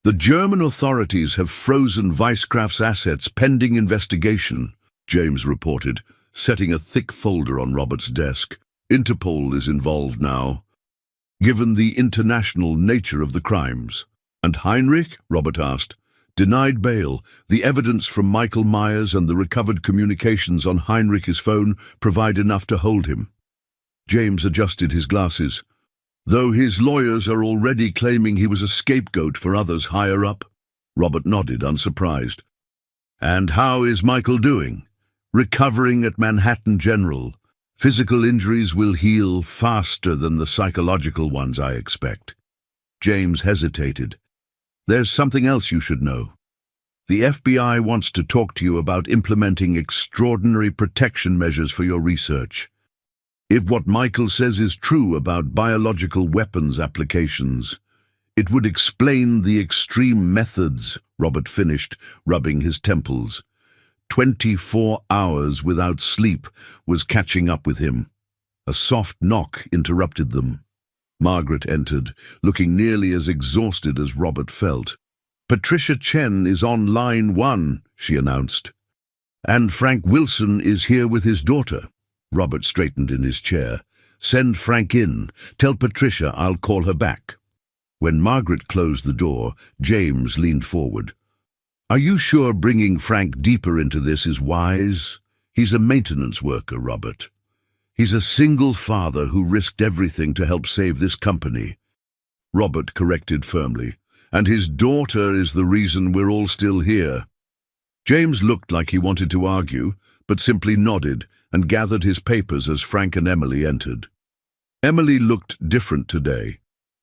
"The German authorities have frozen Weisskraft's assets pending investigation," James reported, setting a thick folder on Robert's desk. "Interpol is involved now, given the international nature of the crimes." "And Heinrich?" Robert asked. "Denied bail. The evidence from Michael Myers and the recovered communications on Heinrich's phone provide enough to hold him." James adjusted his glasses. "Though his lawyers are already claiming he was a scapegoat for others higher up." Robert nodded, unsurprised. "And how is Michael doing?" "Recovering at Manhattan General. Physical injuries will heal faster than the psychological ones, I expect." James hesitated. "There's something else you should know. The FBI wants to talk to you about implementing extraordinary protection measures for your research. If what Michael says is true about biological weapons applications, it would explain the extreme methods," Robert finished, rubbing his temples. 24 hours without sleep was catching up with him. A soft knock interrupted them. Margaret entered, looking nearly as exhausted as Robert felt. "Patricia Chen is on line 1, she announced. "And Frank Wilson is here with his daughter." Robert straightened in his chair. "Send Frank in. Tell Patricia I'll call her back." When Margaret closed the door, James leaned forward. "Are you sure bringing Frank deeper into this is wise? He's a maintenance worker, Robert. He's a single father who risked everything to help save this company." Robert corrected firmly. "And his daughter is the reason we're all still here." James looked like he wanted to argue, but simply nodded and gathered his papers as Frank and Emily entered. Emily looked different today.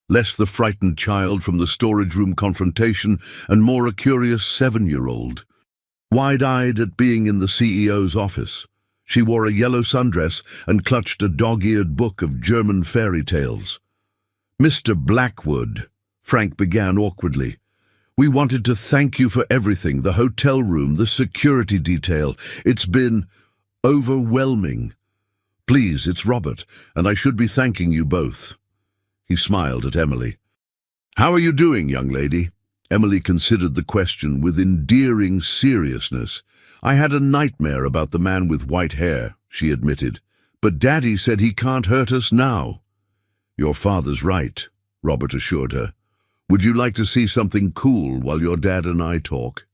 Less the frightened child from the storage room confrontation and more a curious 7-year-old. Wide-eyed at being in the CEO's office, she wore a yellow sundress and clutched a dog-eared book of German fairy tales. "Mr. Blackwood," Frank began awkwardly, "we wanted to thank you for everything, the hotel room, the security detail. It's been overwhelming. Please, it's Robert, and I should be thanking you both." He smiled at Emily. "How are you doing, young lady?" Emily considered the question with endearing seriousness. "I had a nightmare about the man with white hair," she admitted. "But Daddy said he can't hurt us now." "Your father's right," Robert assured her. "Would you like to see something cool while your dad and I talk?"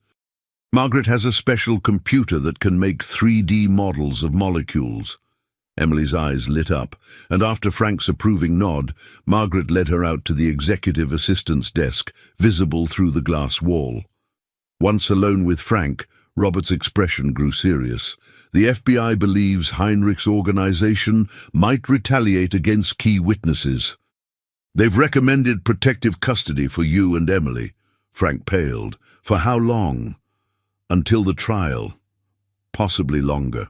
"Margaret has a special computer that can make 3D models of molecules." Emily's eyes lit up, and after Frank's approving nod, Margaret led her out to the executive assistant's desk, visible through the glass wall. Once alone with Frank, Robert's expression grew serious. "The FBI believes Heinrich's organization might retaliate against key witnesses. They've recommended protective custody for you and Emily." Frank paled. "For how long?" "Until the trial. Possibly longer."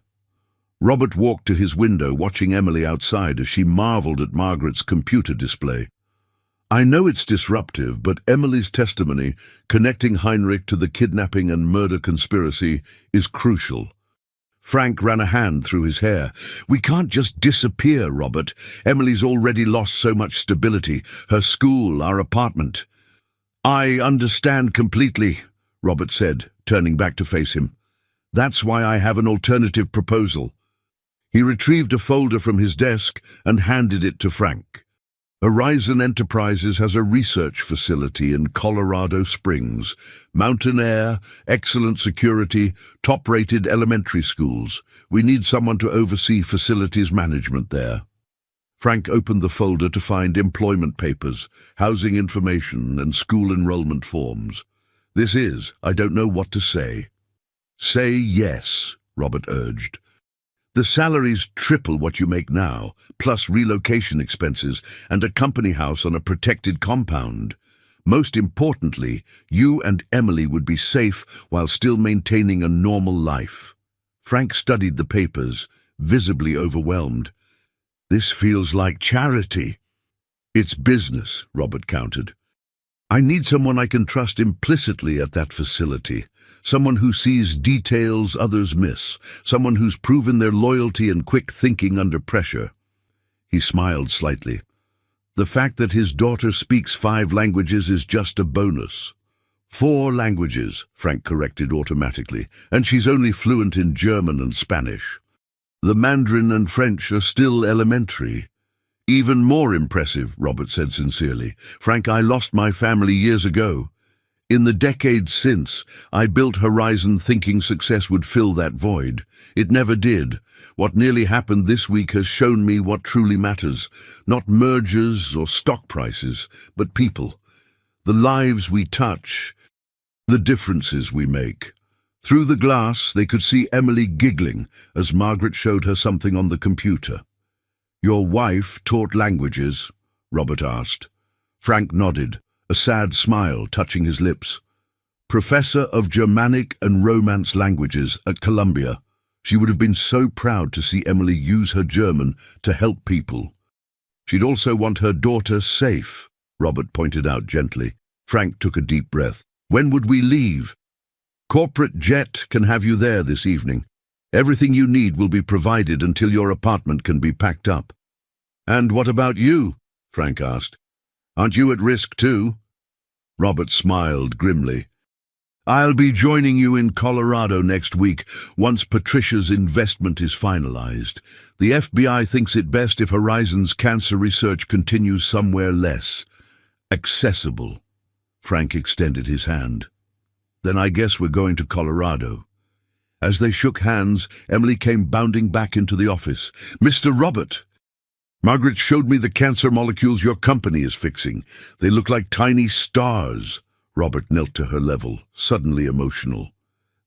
Robert walked to his window, watching Emily outside as she marveled at Margaret's computer display. "I know it's disruptive, but Emily's testimony, connecting Heinrich to the kidnapping and murder conspiracy, is crucial." Frank ran a hand through his hair. "We can't just disappear, Robert. Emily's already lost so much stability. Her school, our apartment." "I understand completely," Robert said, turning back to face him. "That's why I have an alternative proposal." He retrieved a folder from his desk and handed it to Frank. Horizon Enterprises has a research facility in Colorado Springs. Mountain air, excellent security, top-rated elementary schools. We need someone to oversee facilities management there. Frank opened the folder to find employment papers, housing information, and school enrollment forms. I don't know what to say. Say yes, Robert urged. The salary's triple what you make now, plus relocation expenses and a company house on a protected compound. Most importantly, you and Emily would be safe while still maintaining a normal life. Frank studied the papers, visibly overwhelmed. This feels like charity. It's business, Robert countered. I need someone I can trust implicitly at that facility. Someone who sees details others miss. Someone who's proven their loyalty and quick thinking under pressure. He smiled slightly. The fact that his daughter speaks 5 languages is just a bonus. 4 languages, Frank corrected automatically, and she's only fluent in German and Spanish. The Mandarin and French are still elementary. Even more impressive, Robert said sincerely. Frank, I lost my family years ago. In the decades since, I built Horizon thinking success would fill that void. It never did. What nearly happened this week has shown me what truly matters. Not mergers or stock prices, but people. The lives we touch, the differences we make. Through the glass, they could see Emily giggling as Margaret showed her something on the computer. Your wife taught languages? Robert asked. Frank nodded, a sad smile touching his lips. Professor of Germanic and Romance languages at Columbia. She would have been so proud to see Emily use her German to help people. She'd also want her daughter safe, Robert pointed out gently. Frank took a deep breath. When would we leave? Corporate jet can have you there this evening. Everything you need will be provided until your apartment can be packed up. And what about you? Frank asked. Aren't you at risk too? Robert smiled grimly. I'll be joining you in Colorado next week once Patricia's investment is finalized. The FBI thinks it best if Horizon's cancer research continues somewhere less accessible. Frank extended his hand. Then I guess we're going to Colorado. As they shook hands, Emily came bounding back into the office. Mr. Robert! Margaret showed me the cancer molecules your company is fixing. They look like tiny stars. Robert knelt to her level, suddenly emotional.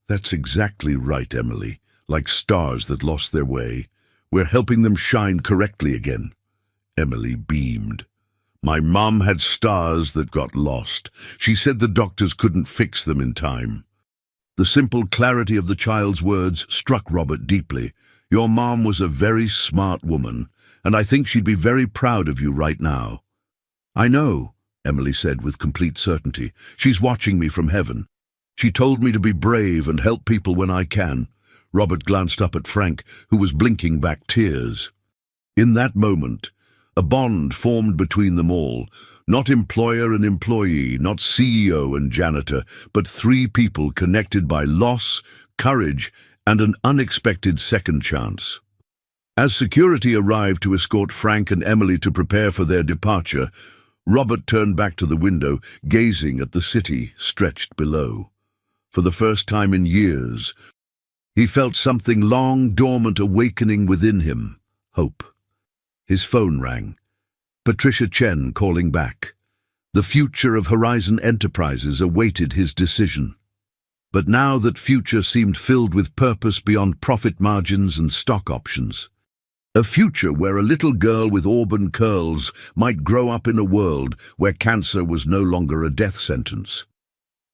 That's exactly right, Emily. Like stars that lost their way. We're helping them shine correctly again. Emily beamed. My mom had stars that got lost. She said the doctors couldn't fix them in time. The simple clarity of the child's words struck Robert deeply. Your mom was a very smart woman, and I think she'd be very proud of you right now. I know, Emily said with complete certainty. She's watching me from heaven. She told me to be brave and help people when I can. Robert glanced up at Frank, who was blinking back tears. In that moment, a bond formed between them all, not employer and employee, not CEO and janitor, but 3 people connected by loss, courage, and an unexpected second chance. As security arrived to escort Frank and Emily to prepare for their departure, Robert turned back to the window, gazing at the city stretched below. For the first time in years, he felt something long dormant awakening within him, hope. His phone rang. Patricia Chen calling back. The future of Horizon Enterprises awaited his decision. But now that future seemed filled with purpose beyond profit margins and stock options. A future where a little girl with auburn curls might grow up in a world where cancer was no longer a death sentence.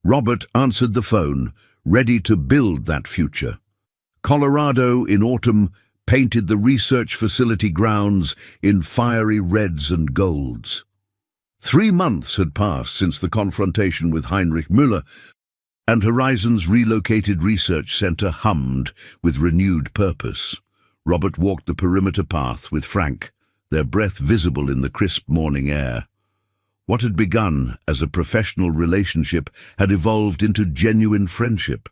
Robert answered the phone, ready to build that future. Colorado in autumn painted the research facility grounds in fiery reds and golds. 3 months had passed since the confrontation with Heinrich Müller, and Horizon's relocated research center hummed with renewed purpose. Robert walked the perimeter path with Frank, their breath visible in the crisp morning air. What had begun as a professional relationship had evolved into genuine friendship.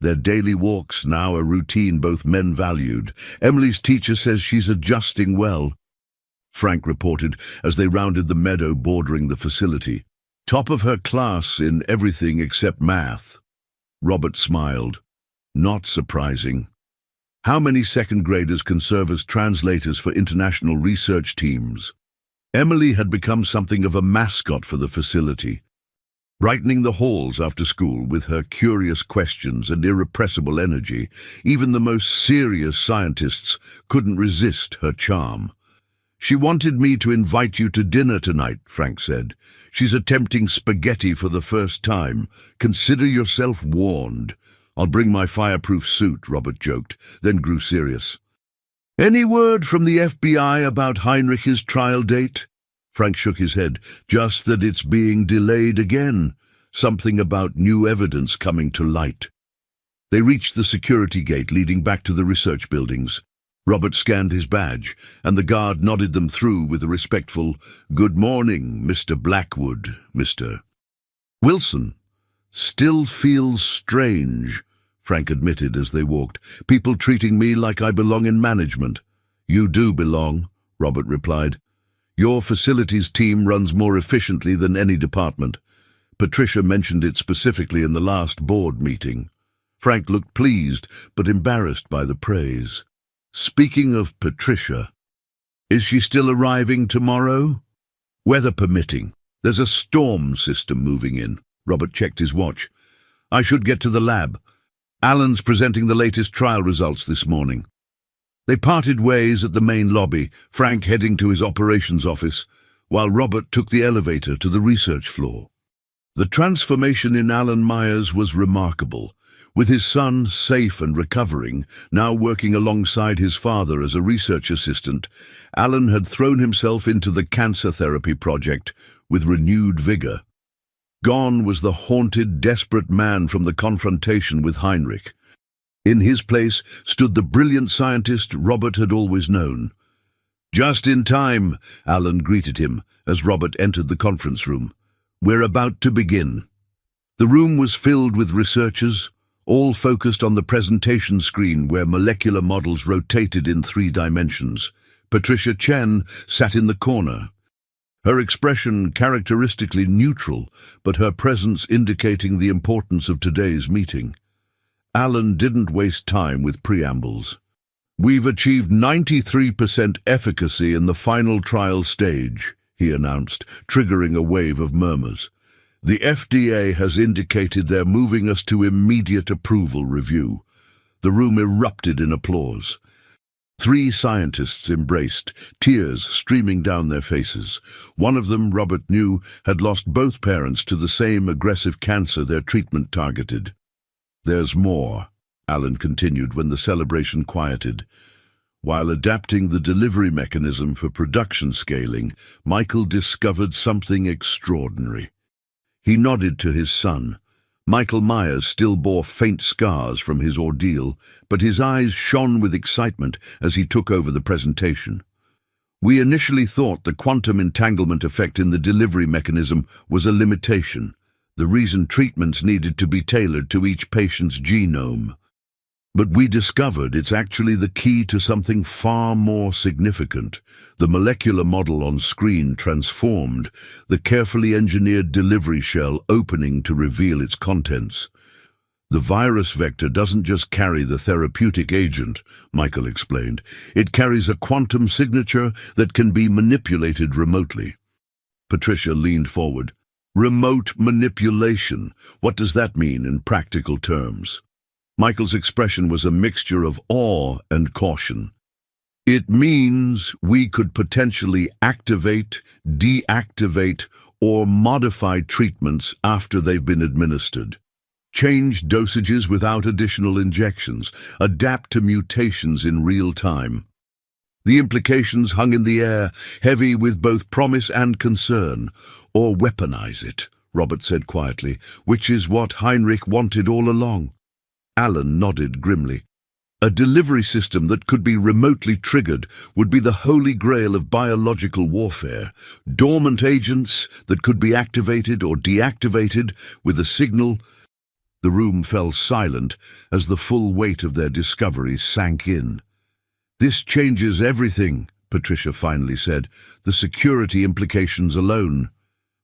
Their daily walks now a routine both men valued. Emily's teacher says she's adjusting well. Frank reported as they rounded the meadow bordering the facility. Top of her class in everything except math. Robert smiled. Not surprising. How many second graders can serve as translators for international research teams? Emily had become something of a mascot for the facility, brightening the halls after school with her curious questions and irrepressible energy. Even the most serious scientists couldn't resist her charm. "She wanted me to invite you to dinner tonight," Frank said. "She's attempting spaghetti for the first time. Consider yourself warned." "I'll bring my fireproof suit," Robert joked, then grew serious. "Any word from the FBI about Heinrich's trial date?" Frank shook his head. "Just that it's being delayed again. Something about new evidence coming to light." They reached the security gate leading back to the research buildings. Robert scanned his badge, and the guard nodded them through with a respectful, "Good morning, Mr. Blackwood, Mr. Wilson." "Still feels strange," Frank admitted as they walked. "People treating me like I belong in management." "You do belong," Robert replied. "Your facilities team runs more efficiently than any department. Patricia mentioned it specifically in the last board meeting." Frank looked pleased, but embarrassed by the praise. "Speaking of Patricia, is she still arriving tomorrow?" "Weather permitting. There's a storm system moving in." Robert checked his watch. "I should get to the lab. Alan's presenting the latest trial results this morning." They parted ways at the main lobby, Frank heading to his operations office, while Robert took the elevator to the research floor. The transformation in Alan Myers was remarkable. With his son safe and recovering, now working alongside his father as a research assistant, Alan had thrown himself into the cancer therapy project with renewed vigor. Gone was the haunted, desperate man from the confrontation with Heinrich. In his place stood the brilliant scientist Robert had always known. "Just in time," Alan greeted him as Robert entered the conference room. "We're about to begin." The room was filled with researchers, all focused on the presentation screen where molecular models rotated in 3 dimensions. Patricia Chen sat in the corner, her expression characteristically neutral, but her presence indicating the importance of today's meeting. Alan didn't waste time with preambles. "We've achieved 93% efficacy in the final trial stage," he announced, triggering a wave of murmurs. "The FDA has indicated they're moving us to immediate approval review." The room erupted in applause. 3 scientists embraced, tears streaming down their faces. One of them, Robert knew, had lost both parents to the same aggressive cancer their treatment targeted. "There's more," Alan continued when the celebration quieted. "While adapting the delivery mechanism for production scaling, Michael discovered something extraordinary." He nodded to his son. Michael Myers still bore faint scars from his ordeal, but his eyes shone with excitement as he took over the presentation. "We initially thought the quantum entanglement effect in the delivery mechanism was a limitation, the reason treatments needed to be tailored to each patient's genome. But we discovered it's actually the key to something far more significant. The molecular model on screen transformed, the carefully engineered delivery shell opening to reveal its contents. The virus vector doesn't just carry the therapeutic agent," Michael explained. "It carries a quantum signature that can be manipulated remotely." Patricia leaned forward. "Remote manipulation. What does that mean in practical terms?" Michael's expression was a mixture of awe and caution. "It means we could potentially activate, deactivate, or modify treatments after they've been administered. Change dosages without additional injections, adapt to mutations in real time." The implications hung in the air, heavy with both promise and concern. "Or weaponize it," Robert said quietly, "which is what Heinrich wanted all along." Alan nodded grimly. A delivery system that could be remotely triggered would be the holy grail of biological warfare. Dormant agents that could be activated or deactivated with a signal. The room fell silent as the full weight of their discovery sank in. "This changes everything," Patricia finally said. "The security implications alone."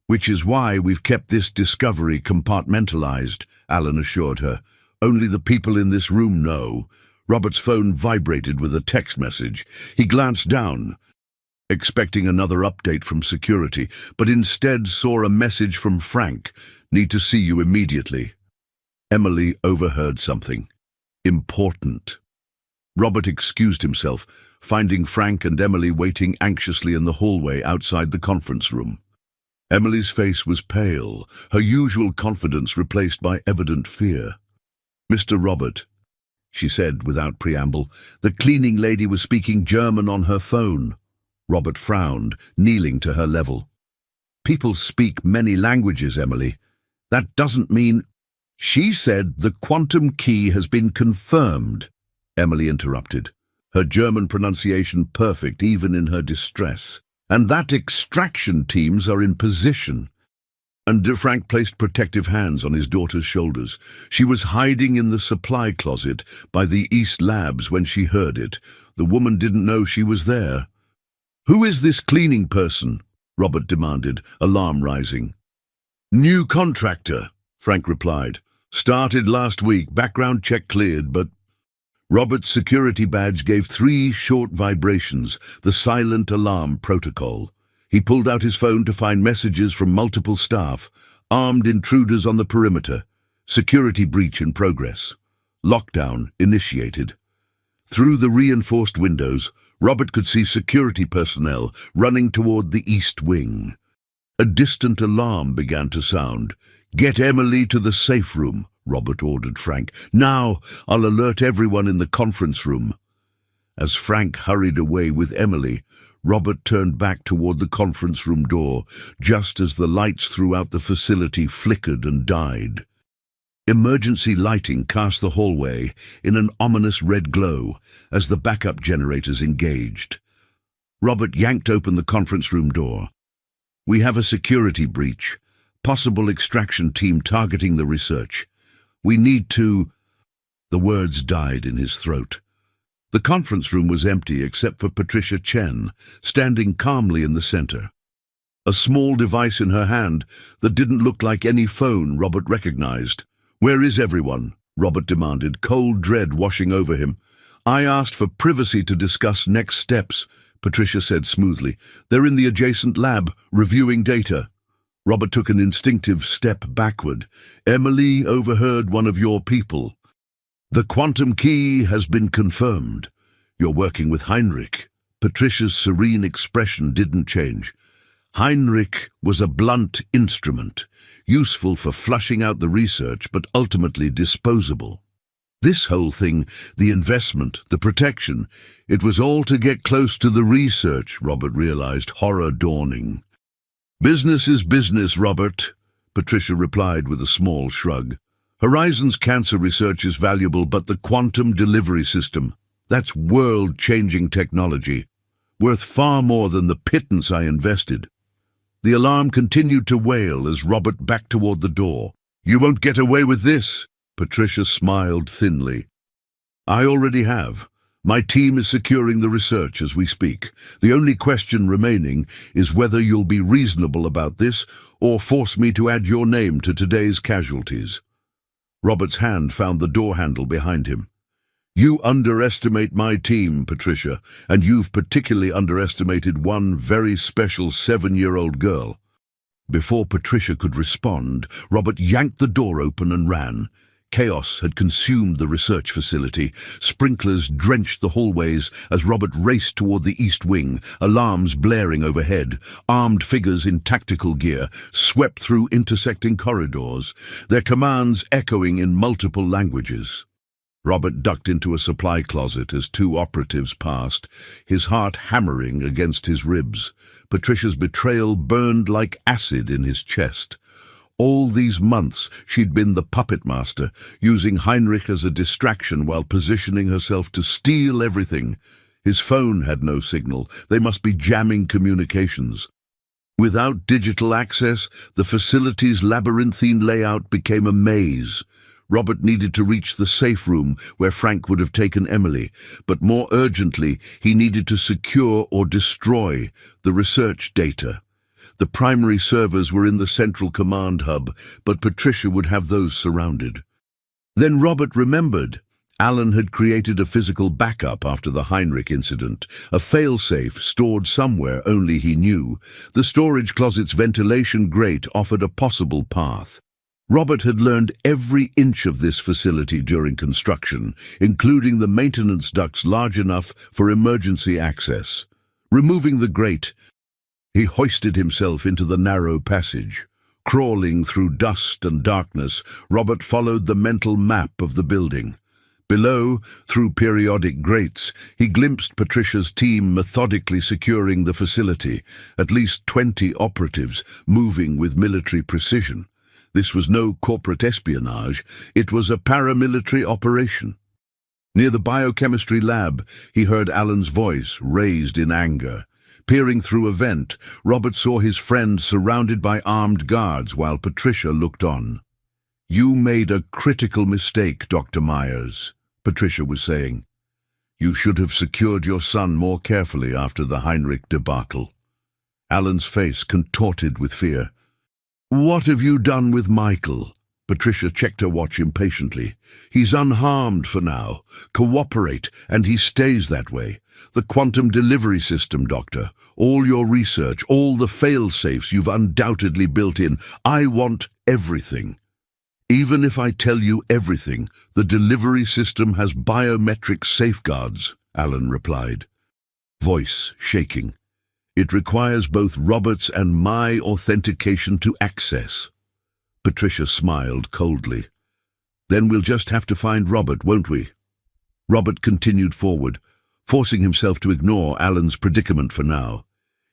"Which is why we've kept this discovery compartmentalized," Alan assured her. "Only the people in this room know." Robert's phone vibrated with a text message. He glanced down, expecting another update from security, but instead saw a message from Frank. "Need to see you immediately." Emily overheard something important. Robert excused himself, finding Frank and Emily waiting anxiously in the hallway outside the conference room. Emily's face was pale, her usual confidence replaced by evident fear. "Mr. Robert," she said without preamble. The cleaning lady was speaking German on her phone. Robert frowned, kneeling to her level. "People speak many languages, Emily. That doesn't mean—" "She said the quantum key has been confirmed," Emily interrupted, her German pronunciation perfect even in her distress. "And that extraction teams are in position." And Frank placed protective hands on his daughter's shoulders. She was hiding in the supply closet by the East Labs when she heard it. The woman didn't know she was there. "Who is this cleaning person?" Robert demanded, alarm rising. "New contractor," Frank replied. "Started last week, background check cleared, but—" Robert's security badge gave 3 short vibrations, the silent alarm protocol. He pulled out his phone to find messages from multiple staff. "Armed intruders on the perimeter. Security breach in progress. Lockdown initiated." Through the reinforced windows, Robert could see security personnel running toward the east wing. A distant alarm began to sound. "Get Emily to the safe room," Robert ordered Frank. "Now, I'll alert everyone in the conference room." As Frank hurried away with Emily, Robert turned back toward the conference room door, just as the lights throughout the facility flickered and died. Emergency lighting cast the hallway in an ominous red glow as the backup generators engaged. Robert yanked open the conference room door. "We have a security breach. Possible extraction team targeting the research. We need to—" The words died in his throat. The conference room was empty except for Patricia Chen, standing calmly in the center. A small device in her hand that didn't look like any phone Robert recognized. "Where is everyone?" Robert demanded, cold dread washing over him. "I asked for privacy to discuss next steps," Patricia said smoothly. "They're in the adjacent lab, reviewing data." Robert took an instinctive step backward. "Emily overheard one of your people. The quantum key has been confirmed. You're working with Heinrich." Patricia's serene expression didn't change. "Heinrich was a blunt instrument, useful for flushing out the research, but ultimately disposable. This whole thing, the investment, the protection, it was all to get close to the research," Robert realized, horror dawning. "Business is business, Robert," Patricia replied with a small shrug. "Horizon's cancer research is valuable, but the quantum delivery system, that's world-changing technology, worth far more than the pittance I invested." The alarm continued to wail as Robert backed toward the door. "You won't get away with this," Patricia smiled thinly. "I already have. My team is securing the research as we speak. The only question remaining is whether you'll be reasonable about this or force me to add your name to today's casualties." Robert's hand found the door handle behind him. "You underestimate my team, Patricia, and you've particularly underestimated one very special 7-year-old girl." Before Patricia could respond, Robert yanked the door open and ran. Chaos had consumed the research facility. Sprinklers drenched the hallways as Robert raced toward the east wing, alarms blaring overhead. Armed figures in tactical gear swept through intersecting corridors, their commands echoing in multiple languages. Robert ducked into a supply closet as 2 operatives passed, his heart hammering against his ribs. Patricia's betrayal burned like acid in his chest. All these months she'd been the puppet master, using Heinrich as a distraction while positioning herself to steal everything. His phone had no signal. They must be jamming communications. Without digital access, the facility's labyrinthine layout became a maze. Robert needed to reach the safe room where Frank would have taken Emily, but more urgently, he needed to secure or destroy the research data. The primary servers were in the central command hub, but Patricia would have those surrounded. Then Robert remembered. Alan had created a physical backup after the Heinrich incident, a failsafe stored somewhere only he knew. The storage closet's ventilation grate offered a possible path. Robert had learned every inch of this facility during construction, including the maintenance ducts large enough for emergency access. Removing the grate, he hoisted himself into the narrow passage. Crawling through dust and darkness, Robert followed the mental map of the building. Below, through periodic grates, he glimpsed Patricia's team methodically securing the facility, at least 20 operatives moving with military precision. This was no corporate espionage, it was a paramilitary operation. Near the biochemistry lab, he heard Alan's voice, raised in anger. Peering through a vent, Robert saw his friend surrounded by armed guards while Patricia looked on. "You made a critical mistake, Dr. Myers," Patricia was saying. "You should have secured your son more carefully after the Heinrich debacle." Alan's face contorted with fear. "What have you done with Michael?" Patricia checked her watch impatiently. "He's unharmed for now. Cooperate, and he stays that way. The quantum delivery system, Doctor. All your research, all the fail-safes you've undoubtedly built in. I want everything." "Even if I tell you everything, the delivery system has biometric safeguards," Alan replied, voice shaking. "It requires both Robert's and my authentication to access." Patricia smiled coldly. "Then we'll just have to find Robert, won't we?" Robert continued forward, forcing himself to ignore Alan's predicament for now.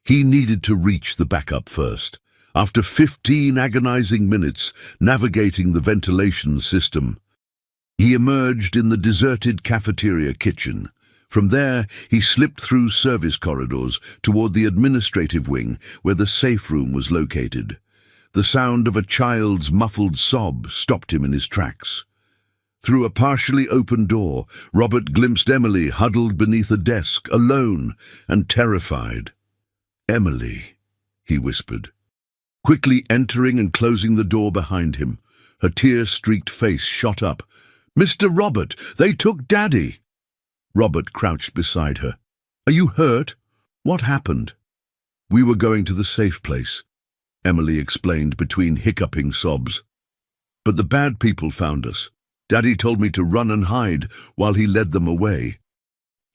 He needed to reach the backup first. After 15 agonizing minutes navigating the ventilation system, he emerged in the deserted cafeteria kitchen. From there, he slipped through service corridors toward the administrative wing where the safe room was located. The sound of a child's muffled sob stopped him in his tracks. Through a partially open door, Robert glimpsed Emily huddled beneath a desk, alone and terrified. "Emily," he whispered, quickly entering and closing the door behind him. Her tear-streaked face shot up. "Mr. Robert, they took Daddy!" Robert crouched beside her. "Are you hurt? What happened?" "We were going to the safe place," Emily explained between hiccuping sobs. "But the bad people found us. Daddy told me to run and hide while he led them away."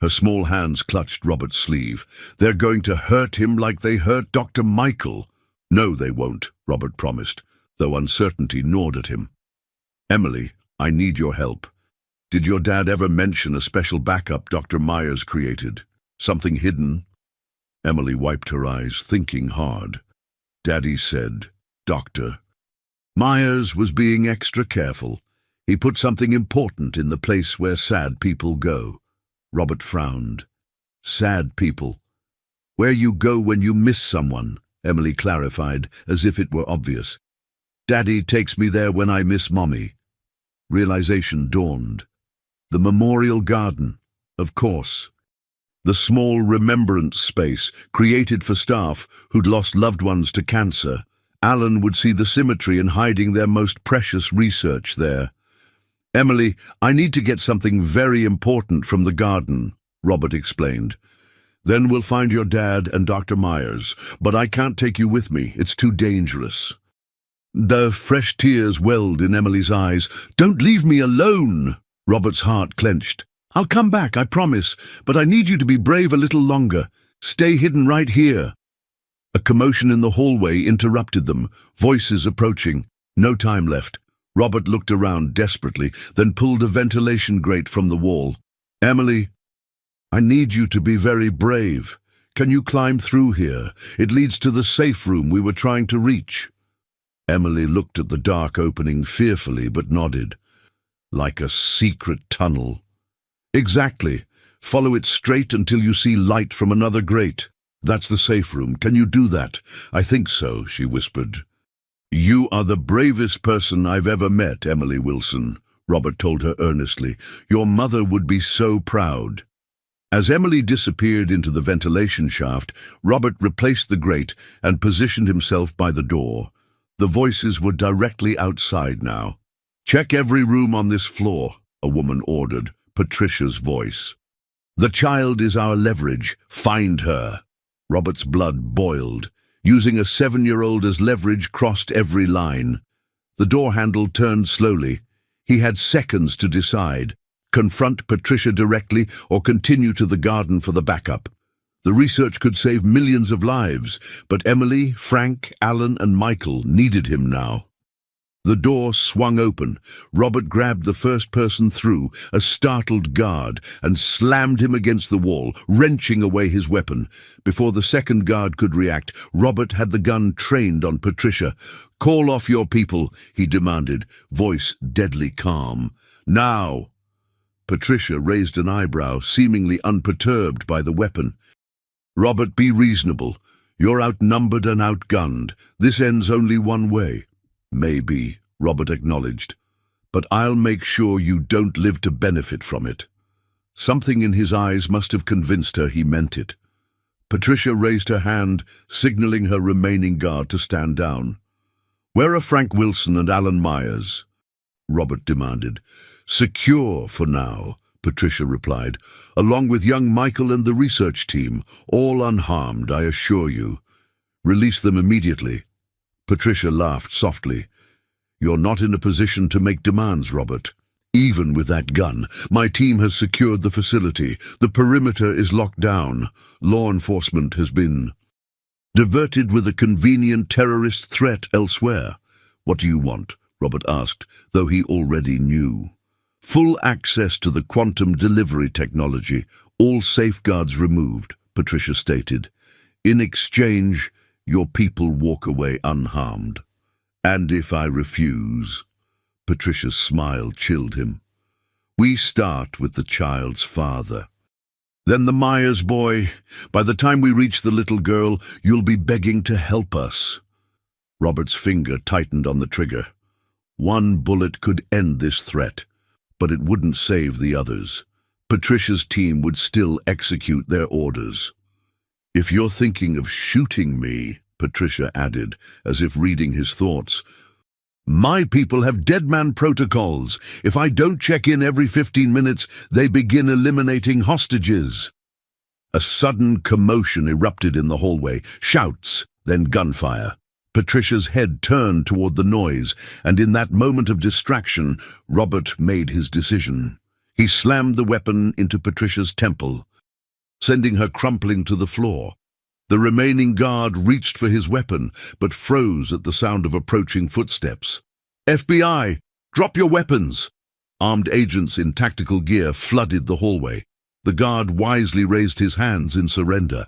Her small hands clutched Robert's sleeve. "They're going to hurt him like they hurt Dr. Michael." "No, they won't," Robert promised, though uncertainty gnawed at him. "Emily, I need your help. Did your dad ever mention a special backup Dr. Myers created? Something hidden?" Emily wiped her eyes, thinking hard. "Daddy said, Doctor. Myers was being extra careful. He put something important in the place where sad people go." Robert frowned. "Sad people. Where you go when you miss someone," Emily clarified, as if it were obvious. "Daddy takes me there when I miss Mommy." Realization dawned. The memorial garden, of course. The small remembrance space created for staff who'd lost loved ones to cancer. Alan would see the symmetry in hiding their most precious research there. "Emily, I need to get something very important from the garden," Robert explained. "Then we'll find your dad and Dr. Myers, but I can't take you with me. It's too dangerous." The fresh tears welled in Emily's eyes. "Don't leave me alone!" Robert's heart clenched. "I'll come back, I promise, but I need you to be brave a little longer. Stay hidden right here." A commotion in the hallway interrupted them, voices approaching. No time left. Robert looked around desperately, then pulled a ventilation grate from the wall. "Emily, I need you to be very brave. Can you climb through here? It leads to the safe room we were trying to reach." Emily looked at the dark opening fearfully but nodded. "Like a secret tunnel." "Exactly. Follow it straight until you see light from another grate. That's the safe room. Can you do that?" "I think so," she whispered. "You are the bravest person I've ever met, Emily Wilson," Robert told her earnestly. "Your mother would be so proud." As Emily disappeared into the ventilation shaft, Robert replaced the grate and positioned himself by the door. The voices were directly outside now. "Check every room on this floor," a woman ordered, Patricia's voice. "The child is our leverage. Find her." Robert's blood boiled. Using a 7-year-old as leverage crossed every line. The door handle turned slowly. He had seconds to decide. Confront Patricia directly or continue to the garden for the backup. The research could save millions of lives, but Emily, Frank, Alan, and Michael needed him now. The door swung open. Robert grabbed the first person through, a startled guard, and slammed him against the wall, wrenching away his weapon. Before the second guard could react, Robert had the gun trained on Patricia. "Call off your people," he demanded, voice deadly calm. "Now!" Patricia raised an eyebrow, seemingly unperturbed by the weapon. "Robert, be reasonable. You're outnumbered and outgunned. This ends only one way." "Maybe," Robert acknowledged, "but I'll make sure you don't live to benefit from it." Something in his eyes must have convinced her he meant it. Patricia raised her hand, signaling her remaining guard to stand down. "Where are Frank Wilson and Alan Myers?" Robert demanded. "Secure for now," Patricia replied, "along with young Michael and the research team, all unharmed, I assure you. Release them immediately." Patricia laughed softly. "You're not in a position to make demands, Robert. Even with that gun, my team has secured the facility. The perimeter is locked down. Law enforcement has been diverted with a convenient terrorist threat elsewhere." "What do you want?" Robert asked, though he already knew. "Full access to the quantum delivery technology, all safeguards removed," Patricia stated. "In exchange, your people walk away unharmed." "And if I refuse?" Patricia's smile chilled him. "We start with the child's father. Then the Myers boy. By the time we reach the little girl, you'll be begging to help us." Robert's finger tightened on the trigger. One bullet could end this threat, but it wouldn't save the others. Patricia's team would still execute their orders. "If you're thinking of shooting me," Patricia added, as if reading his thoughts, "my people have deadman protocols. If I don't check in every 15 minutes, they begin eliminating hostages." A sudden commotion erupted in the hallway, shouts, then gunfire. Patricia's head turned toward the noise, and in that moment of distraction, Robert made his decision. He slammed the weapon into Patricia's temple, sending her crumpling to the floor. The remaining guard reached for his weapon, but froze at the sound of approaching footsteps. "FBI, drop your weapons!" Armed agents in tactical gear flooded the hallway. The guard wisely raised his hands in surrender.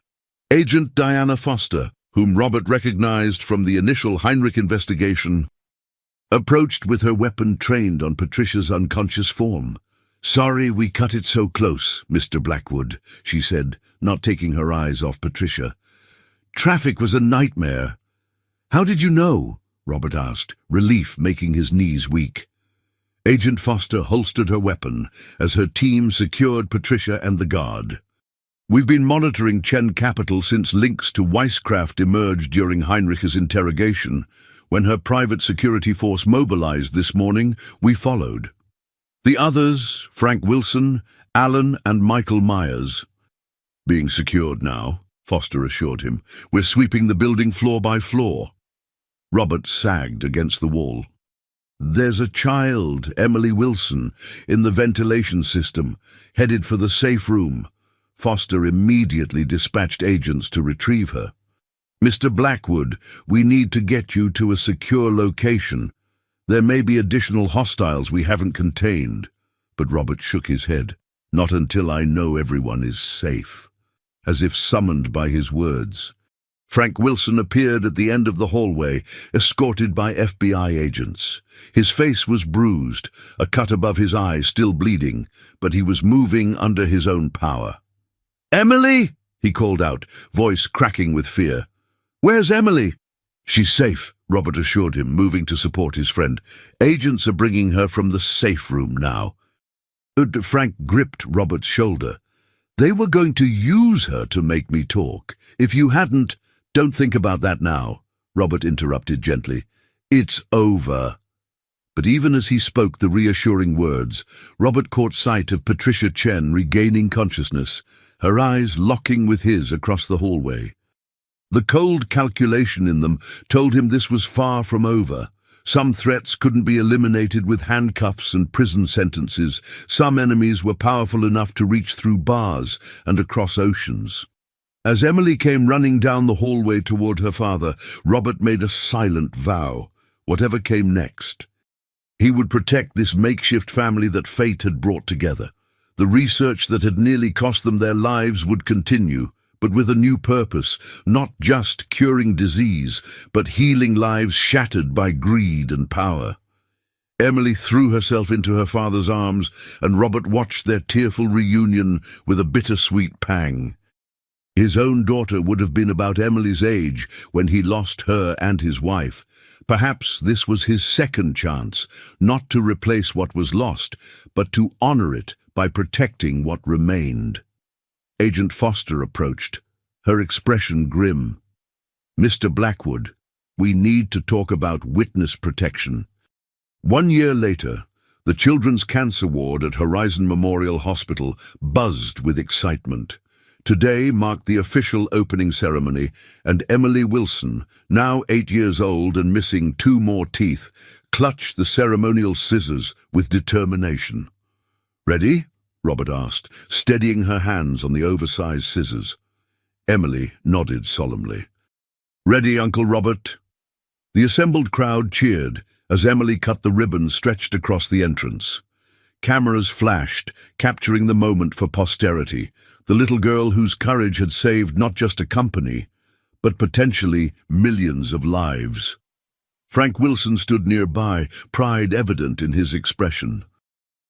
Agent Diana Foster, whom Robert recognized from the initial Heinrich investigation, approached with her weapon trained on Patricia's unconscious form. "Sorry we cut it so close, Mr. Blackwood," she said, not taking her eyes off Patricia. "Traffic was a nightmare." "How did you know?" Robert asked, relief making his knees weak. Agent Foster holstered her weapon as her team secured Patricia and the guard. "We've been monitoring Chen Capital since links to Weisscraft emerged during Heinrich's interrogation. When her private security force mobilized this morning, we followed. The others, Frank Wilson, Alan, and Michael Myers, being secured now," Foster assured him. "We're sweeping the building floor by floor." Robert sagged against the wall. "There's a child, Emily Wilson, in the ventilation system, headed for the safe room." Foster immediately dispatched agents to retrieve her. "Mr. Blackwood, we need to get you to a secure location. There may be additional hostiles we haven't contained." But Robert shook his head. "Not until I know everyone is safe." As if summoned by his words, Frank Wilson appeared at the end of the hallway, escorted by FBI agents. His face was bruised, a cut above his eye still bleeding, but he was moving under his own power. "Emily!" he called out, voice cracking with fear. "Where's Emily?" "She's safe," Robert assured him, moving to support his friend. Agents are bringing her from the safe room now. Frank gripped Robert's shoulder. They were going to use her to make me talk. If you hadn't, don't think about that now, Robert interrupted gently. It's over. But even as he spoke the reassuring words, Robert caught sight of Patricia Chen regaining consciousness, her eyes locking with his across the hallway. The cold calculation in them told him this was far from over. Some threats couldn't be eliminated with handcuffs and prison sentences. Some enemies were powerful enough to reach through bars and across oceans. As Emily came running down the hallway toward her father, Robert made a silent vow, whatever came next. He would protect this makeshift family that fate had brought together. The research that had nearly cost them their lives would continue, but with a new purpose, not just curing disease, but healing lives shattered by greed and power. Emily threw herself into her father's arms, and Robert watched their tearful reunion with a bittersweet pang. His own daughter would have been about Emily's age when he lost her and his wife. Perhaps this was his second chance, not to replace what was lost, but to honor it by protecting what remained. Agent Foster approached, her expression grim. Mr. Blackwood, we need to talk about witness protection. 1 year later, the Children's Cancer Ward at Horizon Memorial Hospital buzzed with excitement. Today marked the official opening ceremony, and Emily Wilson, now 8 years old and missing 2 more teeth, clutched the ceremonial scissors with determination. Ready? Robert asked, steadying her hands on the oversized scissors. Emily nodded solemnly. Ready, Uncle Robert? The assembled crowd cheered as Emily cut the ribbon stretched across the entrance. Cameras flashed, capturing the moment for posterity, the little girl whose courage had saved not just a company, but potentially millions of lives. Frank Wilson stood nearby, pride evident in his expression.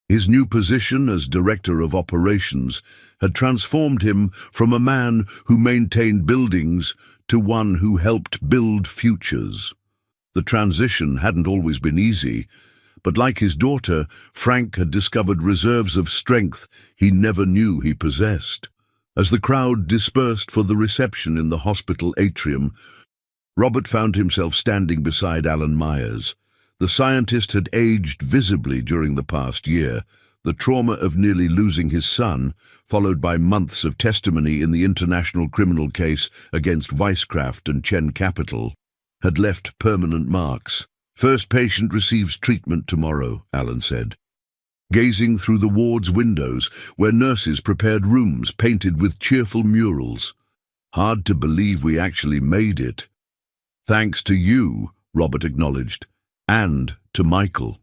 His new position as Director of Operations had transformed him from a man who maintained buildings to one who helped build futures. The transition hadn't always been easy, but like his daughter, Frank had discovered reserves of strength he never knew he possessed. As the crowd dispersed for the reception in the hospital atrium, Robert found himself standing beside Alan Myers. The scientist had aged visibly during the past year. The trauma of nearly losing his son, followed by months of testimony in the international criminal case against Vicecraft and Chen Capital, had left permanent marks. First patient receives treatment tomorrow, Alan said, gazing through the ward's windows where nurses prepared rooms painted with cheerful murals. Hard to believe we actually made it. Thanks to you, Robert acknowledged. And to Michael.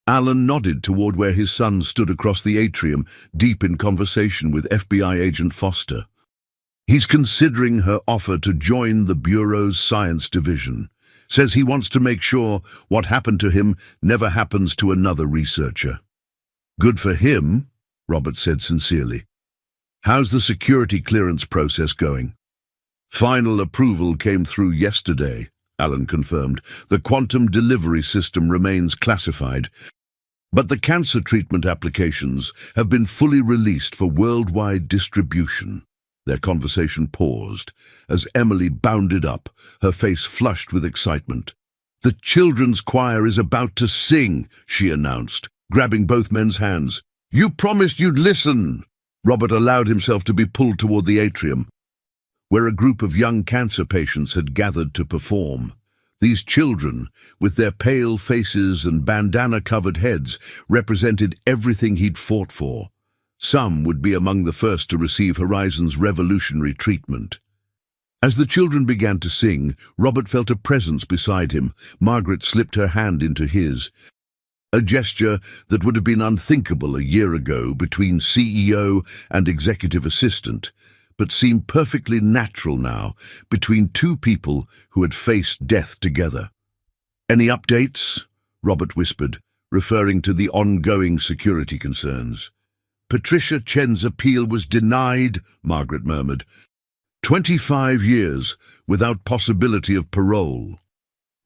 Alan nodded toward where his son stood across the atrium, deep in conversation with FBI agent Foster. He's considering her offer to join the Bureau's science division. Says he wants to make sure what happened to him never happens to another researcher. Good for him, Robert said sincerely. How's the security clearance process going? Final approval came through yesterday, Alan confirmed. The quantum delivery system remains classified, but the cancer treatment applications have been fully released for worldwide distribution. Their conversation paused as Emily bounded up, her face flushed with excitement. The children's choir is about to sing, she announced, grabbing both men's hands. You promised you'd listen! Robert allowed himself to be pulled toward the atrium, where a group of young cancer patients had gathered to perform. These children, with their pale faces and bandana-covered heads, represented everything he'd fought for. Some would be among the first to receive Horizon's revolutionary treatment. As the children began to sing, Robert felt a presence beside him. Margaret slipped her hand into his, a gesture that would have been unthinkable a year ago between CEO and executive assistant, but seemed perfectly natural now between two people who had faced death together. Any updates? Robert whispered, referring to the ongoing security concerns. Patricia Chen's appeal was denied, Margaret murmured. 25 years without possibility of parole.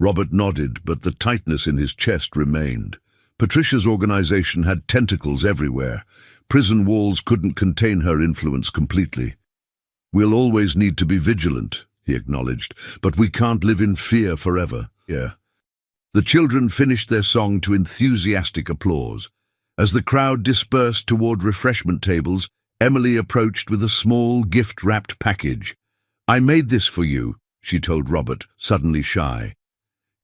Robert nodded, but the tightness in his chest remained. Patricia's organization had tentacles everywhere. Prison walls couldn't contain her influence completely. "We'll always need to be vigilant," he acknowledged, "but we can't live in fear forever." Yeah. The children finished their song to enthusiastic applause. As the crowd dispersed toward refreshment tables, Emily approached with a small, gift-wrapped package. "I made this for you," she told Robert, suddenly shy.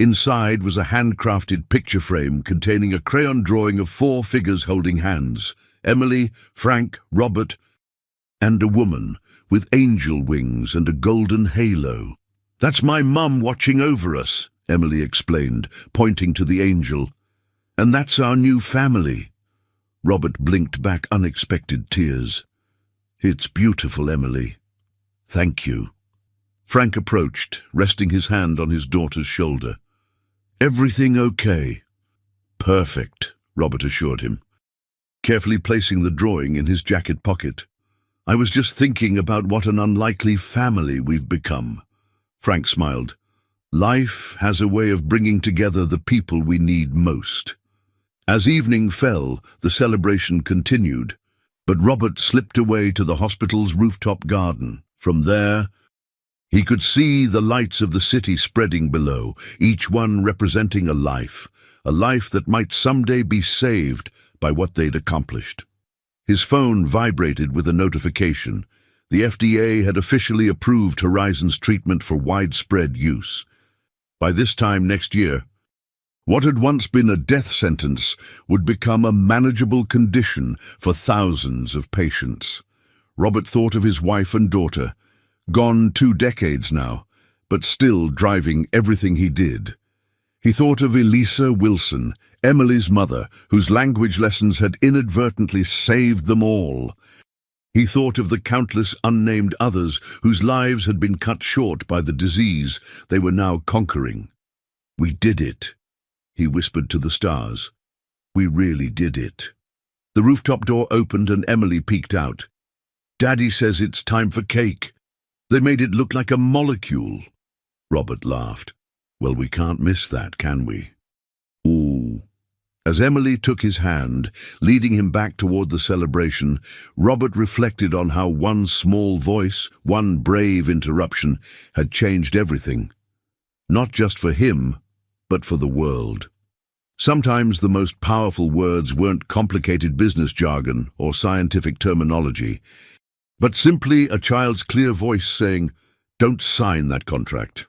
Inside was a handcrafted picture frame containing a crayon drawing of 4 figures holding hands: Emily, Frank, Robert, and a woman with angel wings and a golden halo. "That's my mum watching over us," Emily explained, pointing to the angel. "And that's our new family." Robert blinked back unexpected tears. "It's beautiful, Emily. Thank you." Frank approached, resting his hand on his daughter's shoulder. "Everything okay?" "Perfect," Robert assured him, carefully placing the drawing in his jacket pocket. "I was just thinking about what an unlikely family we've become." Frank smiled. "Life has a way of bringing together the people we need most." As evening fell, the celebration continued, but Robert slipped away to the hospital's rooftop garden. From there, he could see the lights of the city spreading below, each one representing a life that might someday be saved by what they'd accomplished. His phone vibrated with a notification. The FDA had officially approved Horizon's treatment for widespread use. By this time next year, what had once been a death sentence would become a manageable condition for thousands of patients. Robert thought of his wife and daughter, gone 2 decades now, but still driving everything he did. He thought of Elisa Wilson, Emily's mother, whose language lessons had inadvertently saved them all. He thought of the countless unnamed others whose lives had been cut short by the disease they were now conquering. "We did it," he whispered to the stars. "We really did it." The rooftop door opened and Emily peeked out. "Daddy says it's time for cake. They made it look like a molecule." Robert laughed. "Well, we can't miss that, can we?" "Ooh." As Emily took his hand, leading him back toward the celebration, Robert reflected on how one small voice, one brave interruption, had changed everything. Not just for him, but for the world. Sometimes the most powerful words weren't complicated business jargon or scientific terminology, but simply a child's clear voice saying, "Don't sign that contract."